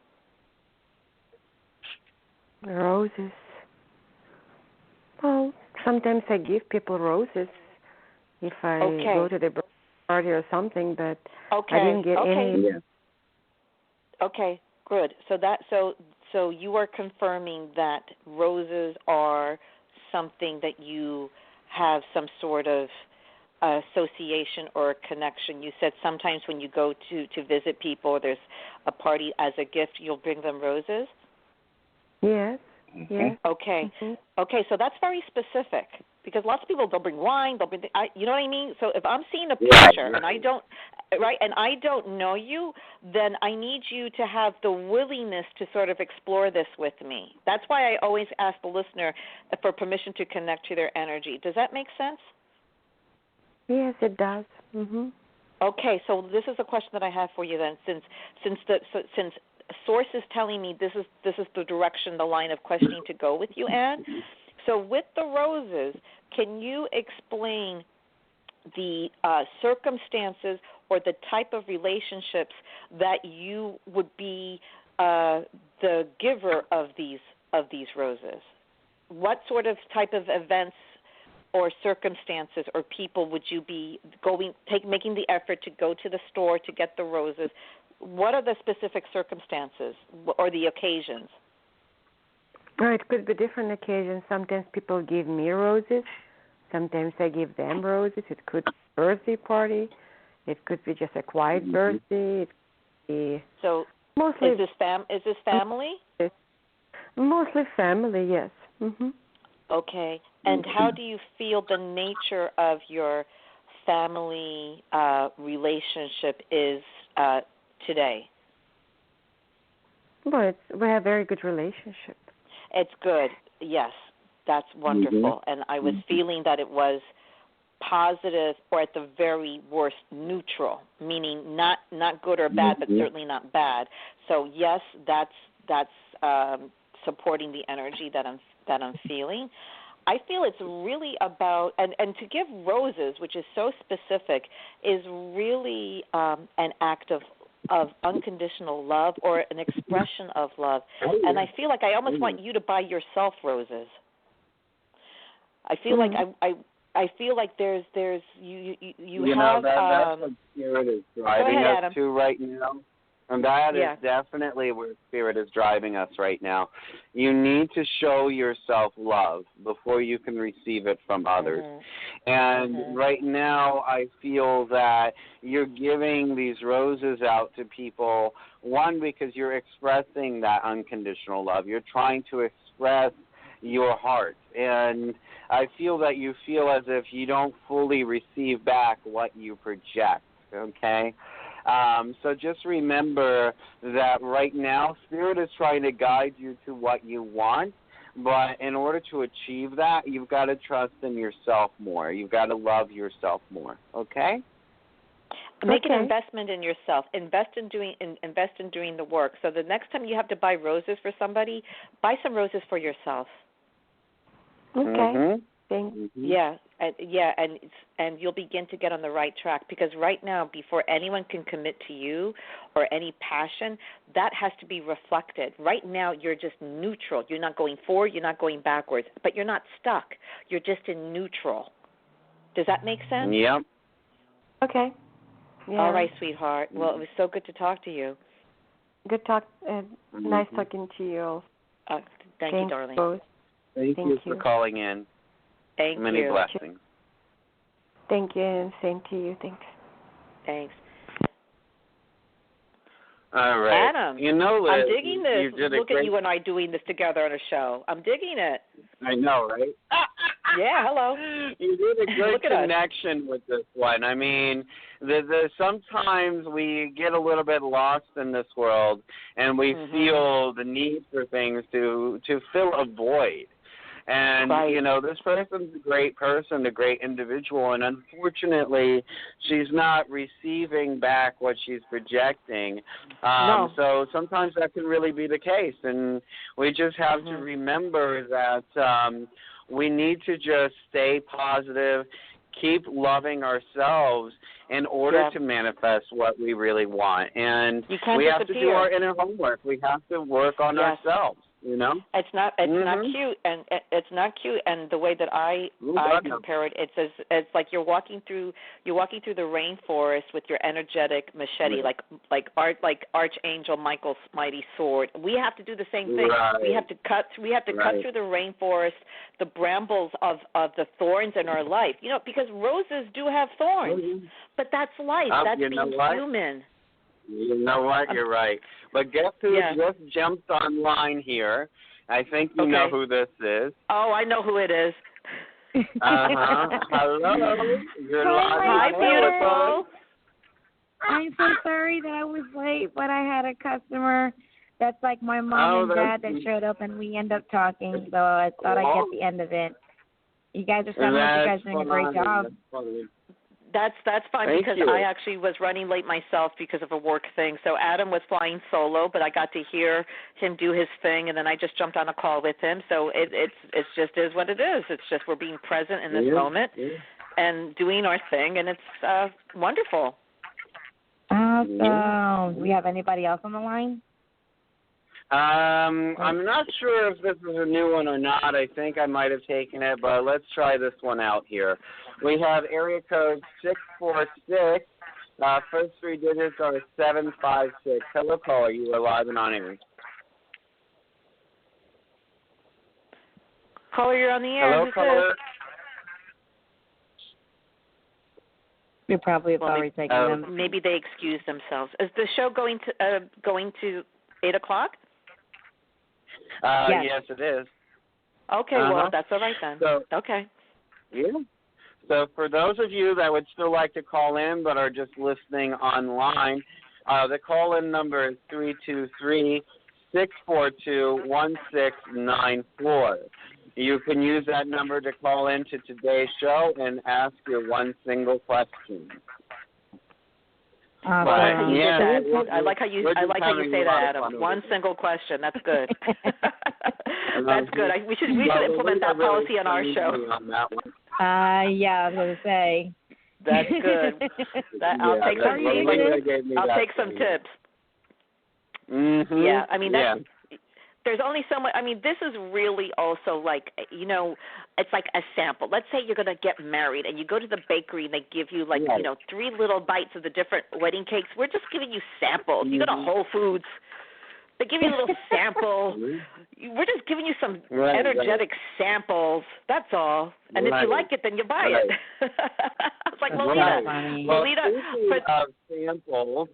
Roses. Well, sometimes I give people roses if I go to the party or something, but I didn't get any. Okay, good. So you are confirming that roses are something that you have some sort of association or connection. You said sometimes when you go to visit people, there's a party, as a gift, you'll bring them roses? Yes. Yes. Okay. Okay, so that's very specific, because lots of people, they'll bring wine, you know what I mean? So if I'm seeing a picture and I don't know you, then I need you to have the willingness to sort of explore this with me. That's why I always ask the listener for permission to connect to their energy. Does that make sense? Yes, it does. Okay, so this is a question that I have for you then, since Source is telling me this is the direction, the line of questioning to go with you, Anne. So with the roses, can you explain the circumstances or the type of relationships that you would be the giver of these roses? What sort of type of events or circumstances or people would you be making the effort to go to the store to get the roses? What are the specific circumstances or the occasions? Oh, it could be different occasions. Sometimes people give me roses. Sometimes I give them roses. It could be a birthday party. It could be just a quiet birthday. It could So mostly is this family? Mostly family, yes. Okay. And how do you feel the nature of your family relationship is today? Well, we have a very good relationship. It's good. Yes, that's wonderful. And I was feeling that it was positive, or at the very worst neutral, meaning not good or bad, but certainly not bad. So yes, that's supporting the energy that I'm feeling. I feel it's really about, and to give roses, which is so specific, is really an act of unconditional love, or an expression of love. And I feel like I almost want you to buy yourself roses. I feel like I feel like there's you have. That's what Spirit is driving us Adam. to right now. And that is definitely where Spirit is driving us right now. You need to show yourself love before you can receive it from others. And right now I feel that you're giving these roses out to people, one, because you're expressing that unconditional love. You're trying to express your heart. And I feel that you feel as if you don't fully receive back what you project, okay? So just remember that right now, Spirit is trying to guide you to what you want, but in order to achieve that, you've got to trust in yourself more. You've got to love yourself more, okay? Make an investment in yourself. Invest in doing the work. So the next time you have to buy roses for somebody, buy some roses for yourself. Okay. Yeah, and you'll begin to get on the right track, because right now, before anyone can commit to you or any passion, that has to be reflected. Right now, you're just neutral. You're not going forward, you're not going backwards, but you're not stuck. You're just in neutral. Does that make sense? Yep. Okay. Yeah. All right, sweetheart. Well, it was so good to talk to you. Good talk. Nice talking to you. Thank you, darling. Both. Thank you for calling in. Thank Many you. blessings. Thank you, and same to you. Thanks. All right. Adam, you know, Liz, I'm digging this. Look at you and I doing this together on a show. I'm digging it. I know, right? Yeah, hello. You did a good connection with this one. I mean, sometimes we get a little bit lost in this world, and we feel the need for things to fill a void. And, you know, this person's a great person, a great individual, and unfortunately, she's not receiving back what she's projecting. So sometimes that can really be the case, and we just have to remember that we need to just stay positive, keep loving ourselves in order to manifest what we really want. And we have to do our inner homework. We have to work on ourselves. You know, it's not cute, and it's not cute. And the way that I compare it, it's like you're walking through the rainforest with your energetic machete, like Archangel Michael's mighty sword. We have to do the same thing. We have to cut through the rainforest, the brambles of the thorns in our life. You know, because roses do have thorns, but that's life. That's being human. You know what? You're right. But guess who just jumped online here? I think you know who this is. Oh, I know who it is. Hello. You're Hi, beautiful. I'm so sorry that I was late, but I had a customer that's like my mom and dad that showed up, and we end up talking. So I thought I'd get the end of it. You guys are sounding like you guys are doing a great job. That's fine. Thank because you. I actually was running late myself because of a work thing. So Adam was flying solo, but I got to hear him do his thing, and then I just jumped on a call with him. So it's just is what it is. It's just we're being present in this moment and doing our thing, and it's wonderful. Awesome. We have anybody else on the line? I'm not sure if this is a new one or not. I think I might have taken it, but let's try this one out here. We have area code 646. First three digits are 756. Hello, caller. You are live and on air. Caller, you're on the air. Hello, caller. We probably have already taken them. Maybe they excused themselves. Is the show going to 8 o'clock? Yes, it is. Okay, well, that's all right then. So, okay. Yeah. So for those of you that would still like to call in but are just listening online, the call-in number is 323-642-1694. You can use that number to call into today's show and ask your one single question. I like how you say that, Adam. One single question. That's good. That's good. We should implement that policy on our show. I was going to say. That's good. I'll take some tips. Mm-hmm. Yeah, I mean that's. There's only so much. I mean, this is really also like, it's like a sample. Let's say you're going to get married and you go to the bakery and they give you 3 little bites of the different wedding cakes. We're just giving you samples. You go to Whole Foods. They give you a little sample. We're just giving you some energetic samples. That's all. And if you like it, then you buy it. It's like Lolita. Sample.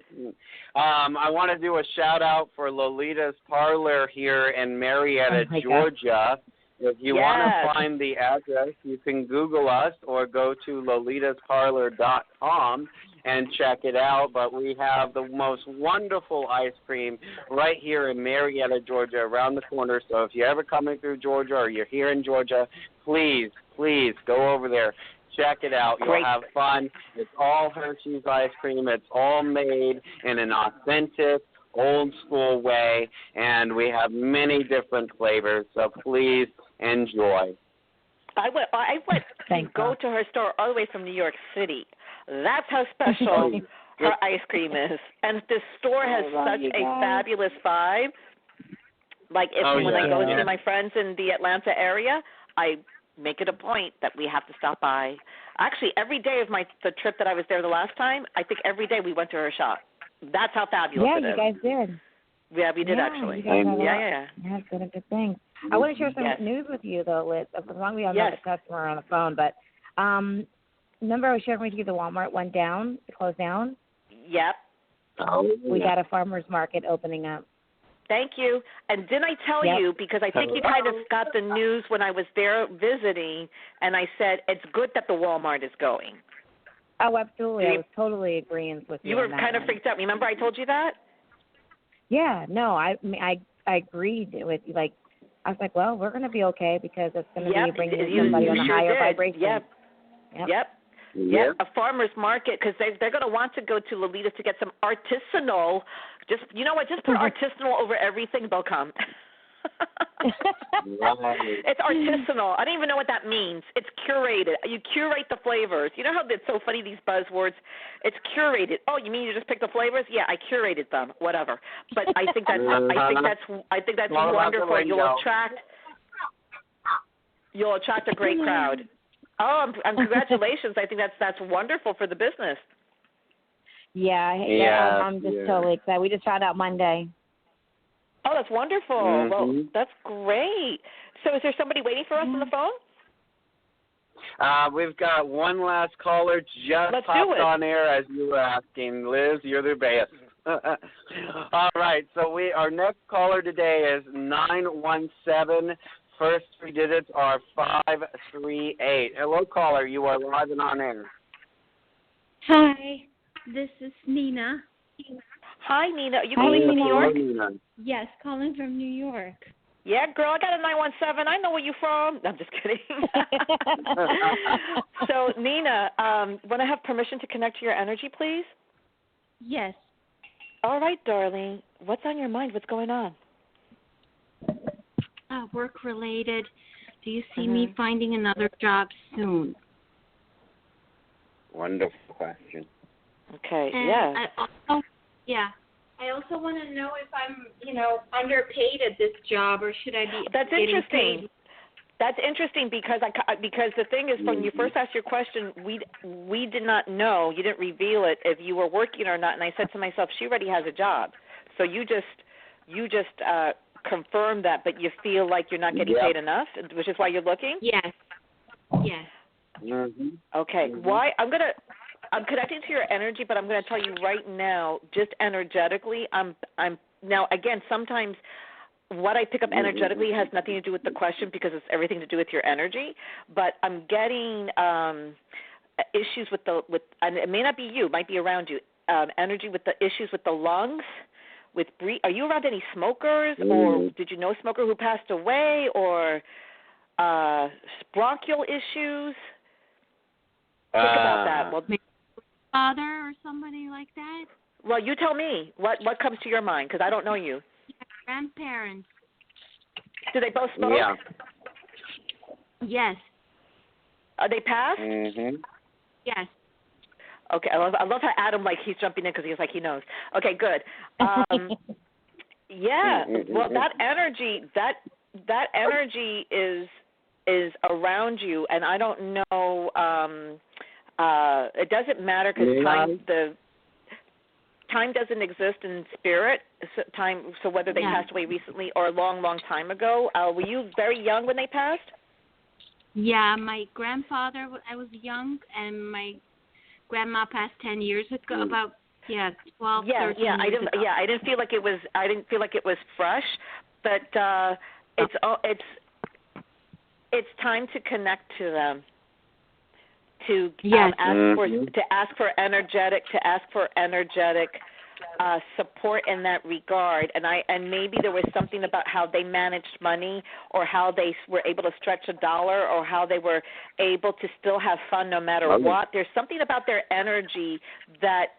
I want to do a shout out for Lolita's Parlor here in Marietta, Georgia. If you want to find the address, you can Google us or go to lolitasparlor.com and check it out. But we have the most wonderful ice cream right here in Marietta, Georgia, around the corner. So if you're ever coming through Georgia or you're here in Georgia, please go over there. Check it out. You'll have fun. It's all Hershey's ice cream. It's all made in an authentic, old-school way, and we have many different flavors, so please enjoy. I went to go to her store all the way from New York City. That's how special her ice cream is. And this store has such a fabulous vibe. Like when I go to my friends in the Atlanta area, I make it a point that we have to stop by. Actually, every day of the trip that I was there the last time, I think every day we went to her shop. That's how fabulous it is. Yeah, you guys did. Yeah, we did actually. Yeah, it's been a good thing. I want to share some news with you, though, Liz. As long as we have another customer on the phone. But remember I was sharing with you the Walmart went down, closed down? Yep. We got a farmer's market opening up. Thank you. And didn't I tell you, because I think you kind of got the news when I was there visiting, and I said it's good that the Walmart is going. Oh, absolutely. I was totally agreeing with you. You were kind of freaked out. Remember I told you that? Yeah, no, I agreed with you. Like, I was like, well, we're going to be okay because it's going to be bringing somebody on a higher vibration. Yep. A farmer's market, because they're going to want to go to Lolita to get some artisanal. Just put artisanal over everything, they'll come. It's artisanal. I don't even know what that means. It's curated. You curate the flavors. You know how it's so funny, these buzzwords? It's curated. Oh, you mean you just pick the flavors? Yeah, I curated them. Whatever. But I think that's wonderful. You'll attract a great crowd. Oh, and congratulations. I think that's wonderful for the business. I'm just totally excited. We just found out Monday. Oh, that's wonderful. Mm-hmm. Well, that's great. So is there somebody waiting for us on the phone? We've got one last caller just popped on air as you were asking. Liz, you're the best. All right, so our next caller today is 917. First 3 digits are 538. Hello, caller. You are live and on air. Hi, this is Nina. Hi, Nina. Are you calling from New York? Nina. Yes, calling from New York. Yeah, girl, I got a 917. I know where you're from. No, I'm just kidding. So, Nina, want to have permission to connect to your energy, please? Yes. All right, darling. What's on your mind? What's going on? Work related. Do you see me finding another job soon? Wonderful question. Okay. And I also want to know if I'm, underpaid at this job, or should I be? That's interesting. Paid? That's interesting because the thing is, when you first asked your question, we did not know. You didn't reveal it if you were working or not. And I said to myself, she already has a job. So you just confirmed that, but you feel like you're not getting paid enough, which is why you're looking. Yes. Okay. Why? I'm gonna I'm connecting to your energy, but I'm going to tell you right now, just energetically, I'm now, again, sometimes what I pick up energetically has nothing to do with the question because it's everything to do with your energy, but I'm getting issues and it may not be you, it might be around you, energy with the issues with the lungs, with breathe. Are you around any smokers, or did you know a smoker who passed away, or bronchial issues? Think about that. Well, father or somebody like that? Well, you tell me. What comes to your mind? Because I don't know you. Grandparents. Do they both smoke? Yeah. Yes. Are they passed? Mm-hmm. Yes. Okay. I love how Adam, like, he's jumping in because he's like he knows. Okay, good. Yeah. Well, that energy is around you, and I don't know. It doesn't matter because time doesn't exist in spirit. So whether they passed away recently or a long, long time ago. Were you very young when they passed? Yeah, my grandfather. I was young, and my grandma passed 10 years ago. About 12, 13 years ago. I didn't feel like it was. I didn't feel like it was fresh, but it's time to connect to them. To ask for energetic support in that regard, and maybe there was something about how they managed money, or how they were able to stretch a dollar, or how they were able to still have fun no matter what. There's something about their energy that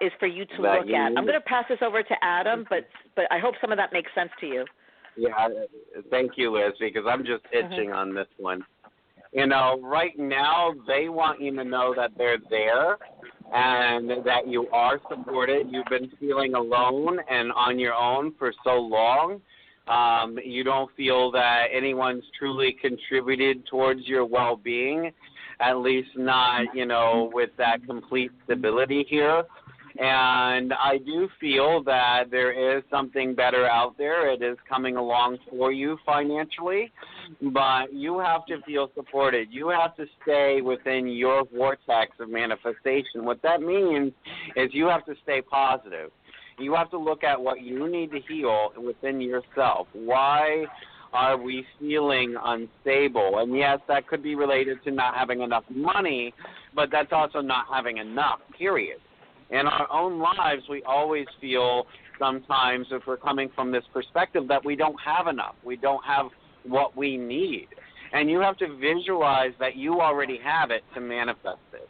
is for you to look at. I'm going to pass this over to Adam, but I hope some of that makes sense to you. Yeah, thank you, Liz, because I'm just itching on this one. You know, right now they want you to know that they're there and that you are supported. You've been feeling alone and on your own for so long. You don't feel that anyone's truly contributed towards your well-being, at least not, with that complete stability here. And I do feel that there is something better out there. It is coming along for you financially, but you have to feel supported. You have to stay within your vortex of manifestation. What that means is you have to stay positive. You have to look at what you need to heal within yourself. Why are we feeling unstable? And yes, that could be related to not having enough money, but that's also not having enough, period. In our own lives, we always feel sometimes, if we're coming from this perspective, that we don't have enough. We don't have what we need. And you have to visualize that you already have it to manifest it.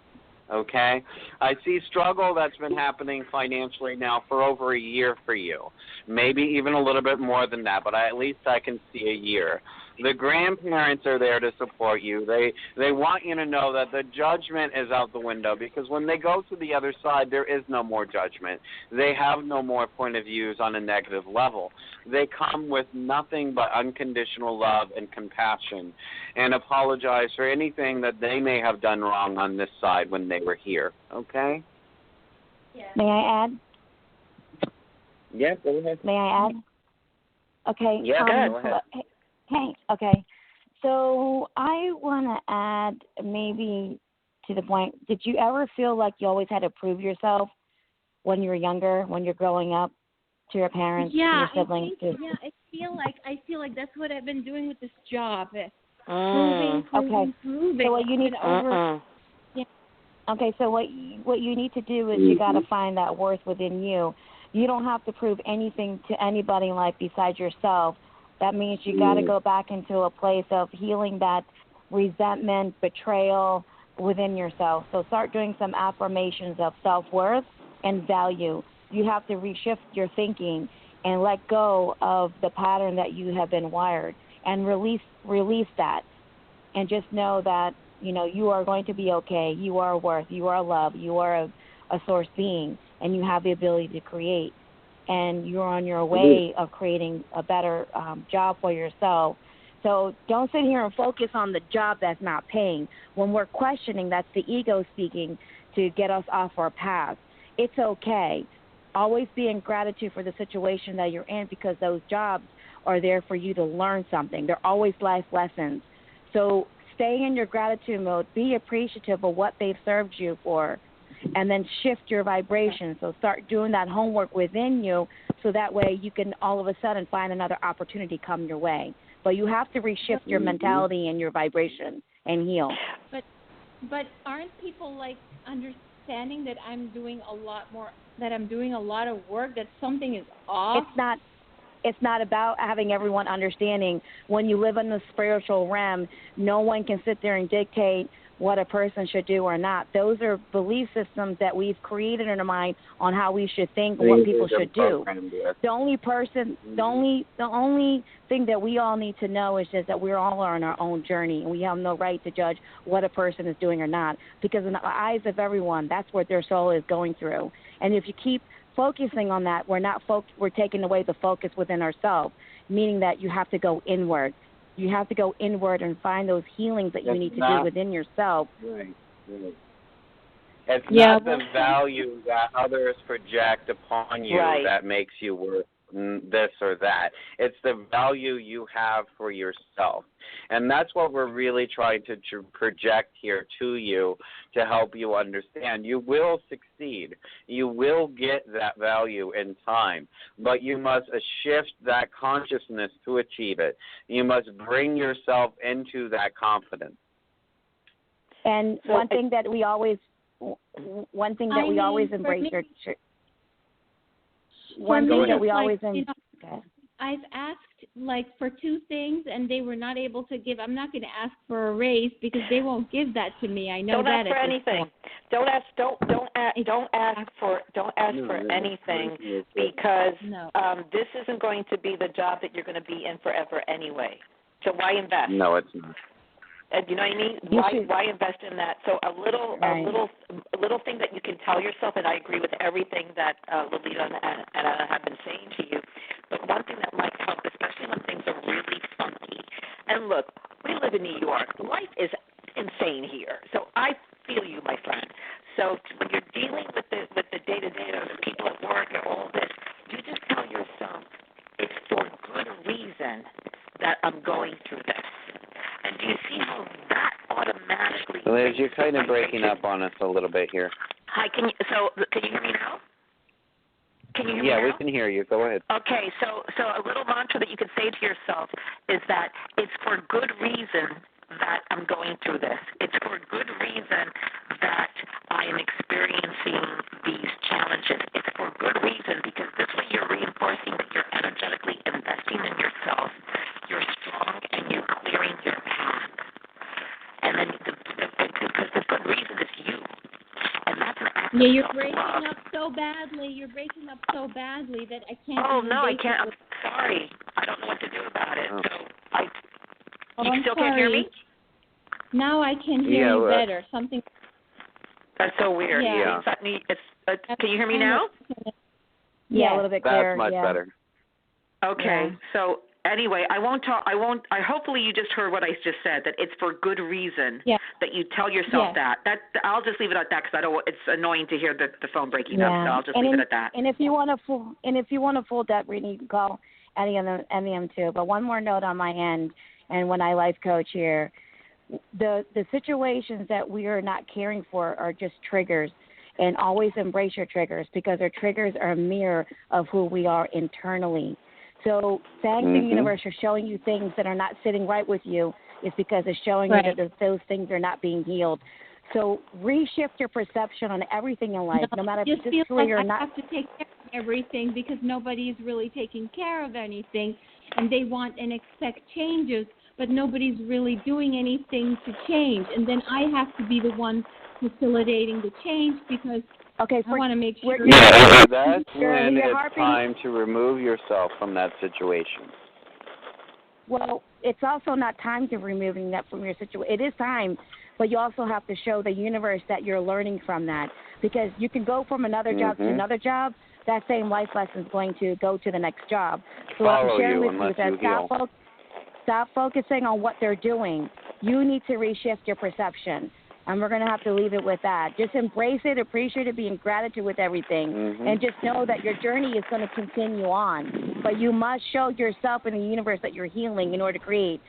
Okay? I see struggle that's been happening financially now for over a year for you. Maybe even a little bit more than that, but at least I can see a year. The grandparents are there to support you. They want you to know that the judgment is out the window, because when they go to the other side, there is no more judgment. They have no more point of views on a negative level. They come with nothing but unconditional love and compassion, and apologize for anything that they may have done wrong on this side when they were here. Okay? Yeah. May I add? Yeah, go ahead. May I add? Okay. Yeah, go ahead. Hey, okay. So I want to add maybe to the point, did you ever feel like you always had to prove yourself when you were younger, when you're growing up, to your parents, to your siblings? I feel like that's what I've been doing with this job. Proving. So what you need Okay, so what you need to do is you got to find that worth within you. You don't have to prove anything to anybody in life besides yourself. That means you got to go back into a place of healing that resentment, betrayal within yourself. So start doing some affirmations of self-worth and value. You have to reshift your thinking and let go of the pattern that you have been wired, and release that. And just know that, you are going to be okay. You are worth. You are love. You are a source being, and you have the ability to create. And you're on your way of creating a better job for yourself. So don't sit here and focus on the job that's not paying. When we're questioning, that's the ego speaking to get us off our path. It's okay. Always be in gratitude for the situation that you're in, because those jobs are there for you to learn something. They're always life lessons. So stay in your gratitude mode. Be appreciative of what they've served you for. and then shift your vibration. So start doing that homework within you so that way you can all of a sudden find another opportunity come your way. But you have to reshift your mentality and your vibration and heal. But aren't people like understanding that I'm doing a lot of work, that something is off? It's not about having everyone understanding. When you live in the spiritual realm, no one can sit there and dictate what a person should do or not. Those are belief systems that we've created in our mind on how we should think and what people should do. The only thing that we all need to know is just that we're all on our own journey, and we have no right to judge what a person is doing or not, because in the eyes of everyone, that's what their soul is going through. And if you keep focusing on that, we're taking away the focus within ourselves, meaning that you have to go inward. You have to go inward and find those healings that you need to do within yourself. Right. It's not the value that others project upon you that makes you worth this or that. It's the value you have for yourself. And that's what we're really trying to project here to you to help you understand. You will succeed. You will get that value in time, but you must shift that consciousness to achieve it. You must bring yourself into that confidence. And one thing that we always embrace I've asked like for two things and they were not able to give. I'm not going to ask for a raise because they won't give that to me. I know don't that. Ask for anything. Don't ask for anything because this isn't going to be the job that you're going to be in forever anyway. So why invest? No, it's not. You know what I mean? Why invest in that? So a little thing that you can tell yourself, and I agree with everything that Lolita and I have been saying to you. But one thing that might help, especially when things are really funky. And look, we live in New York. Life is insane here. So I feel you, my friend. So when you're dealing with the day-to-day or the people at work and all this, you just tell yourself, it's for good reason that I'm going through this. And do you see how that automatically... Liz, you're kind of breaking up on us a little bit here. Hi, can you hear me now? Can you hear me now? Yeah, we can hear you. Go ahead. Okay, so a little mantra that you can say to yourself is that it's for good reason that I'm going through this. It's for good reason that I am experiencing these challenges. It's for good reason because this way you're reinforcing that you're energetically investing in yourself. You're strong and you're clearing your path. And then because the good reason is you. And that's an act of you're breaking up so badly. You're breaking up so badly that I can't. Oh, no, I can't. I'm sorry. I don't know what to do about it. So you still can't hear me? Now I can hear you better. Something. That's so weird. Yeah. Can you hear me now? Yeah, a little bit clearer. That's much better. Okay. Yeah. So anyway, I hopefully you just heard what I just said, that it's for good reason that you tell yourself that. I'll just leave it at that because it's annoying to hear the phone breaking up. So I'll just leave it at that. And if you want a full debt reading, you can call any of them too. But one more note on my end, and when I life coach here, the situations that we are not caring for are just triggers. And always embrace your triggers because our triggers are a mirror of who we are internally. So thank the universe for showing you things that are not sitting right with you is because it's showing you that those things are not being healed. So reshift your perception on everything in life, no matter if it's true or not. I have to take care of everything because nobody is really taking care of anything, and they want and expect changes, but nobody's really doing anything to change. And then I have to be the one facilitating the change because I want to make sure. Yeah, that's when it's time to remove yourself from that situation. Well, it's also not time to removing that from your situation. It is time, but you also have to show the universe that you're learning from that because you can go from another job to another job. That same life lesson is going to go to the next job. So what I'm sharing with you is that stop focusing on what they're doing. You need to reshift your perception. And we're going to have to leave it with that. Just embrace it, appreciate it, be in gratitude with everything, and just know that your journey is going to continue on. But you must show yourself in the universe that you're healing in order to create.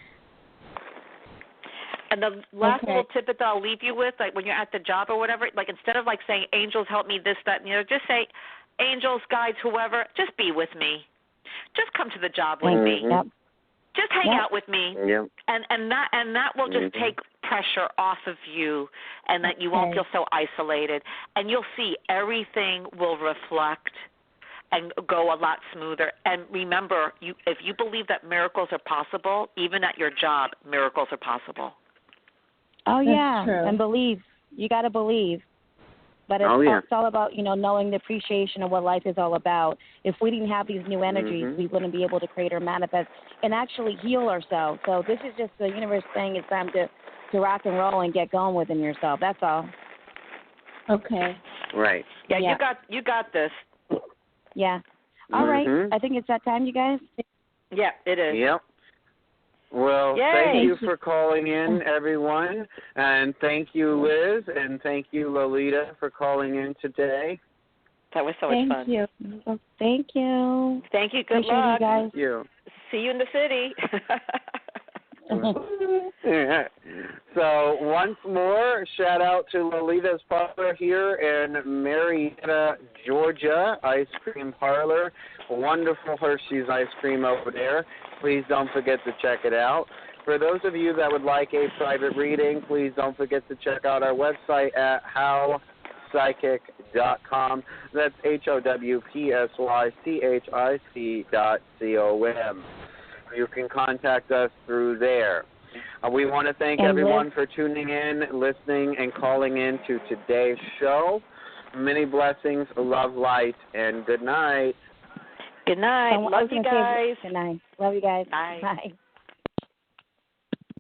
And the last little tidbit that I'll leave you with, like when you're at the job or whatever, like instead of like saying, angels help me, this, that, and the other, just say, angels, guides, whoever, just be with me. Just come to the job with me. Yep. Just hang out with me. Yep. And that will just take pressure off of you, and that you won't feel so isolated. And you'll see everything will reflect and go a lot smoother. And remember, if you believe that miracles are possible, even at your job, miracles are possible. Oh, yeah, and believe. You got to believe. But it's all about, knowing the appreciation of what life is all about. If we didn't have these new energies, we wouldn't be able to create or manifest and actually heal ourselves. So this is just the universe saying it's time to rock and roll and get going within yourself. That's all. Okay. Right. Yeah, you got this. Yeah. All right. I think it's that time, you guys. Yeah, it is. Yep. Well, thank you for calling in, everyone. And thank you, Liz, and thank you, Lolita, for calling in today. That was so much fun. Thank you. Thank you. Thank you. Good Appreciate luck. You guys. Thank you. See you in the city. So once more, shout out to Lolita's Parlor here in Marietta, Georgia, Ice Cream Parlor. Wonderful Hershey's ice cream over there. Please don't forget to check it out. For those of you that would like a private reading, please don't forget to check out our website at howpsychic.com. That's HOWPSYCHIC.com. You can contact us through there. We want to thank everyone for tuning in, listening, and calling in to today's show. Many blessings, love, light, and good night. Good night. Love you guys. Good night. Love you guys. Bye. Bye.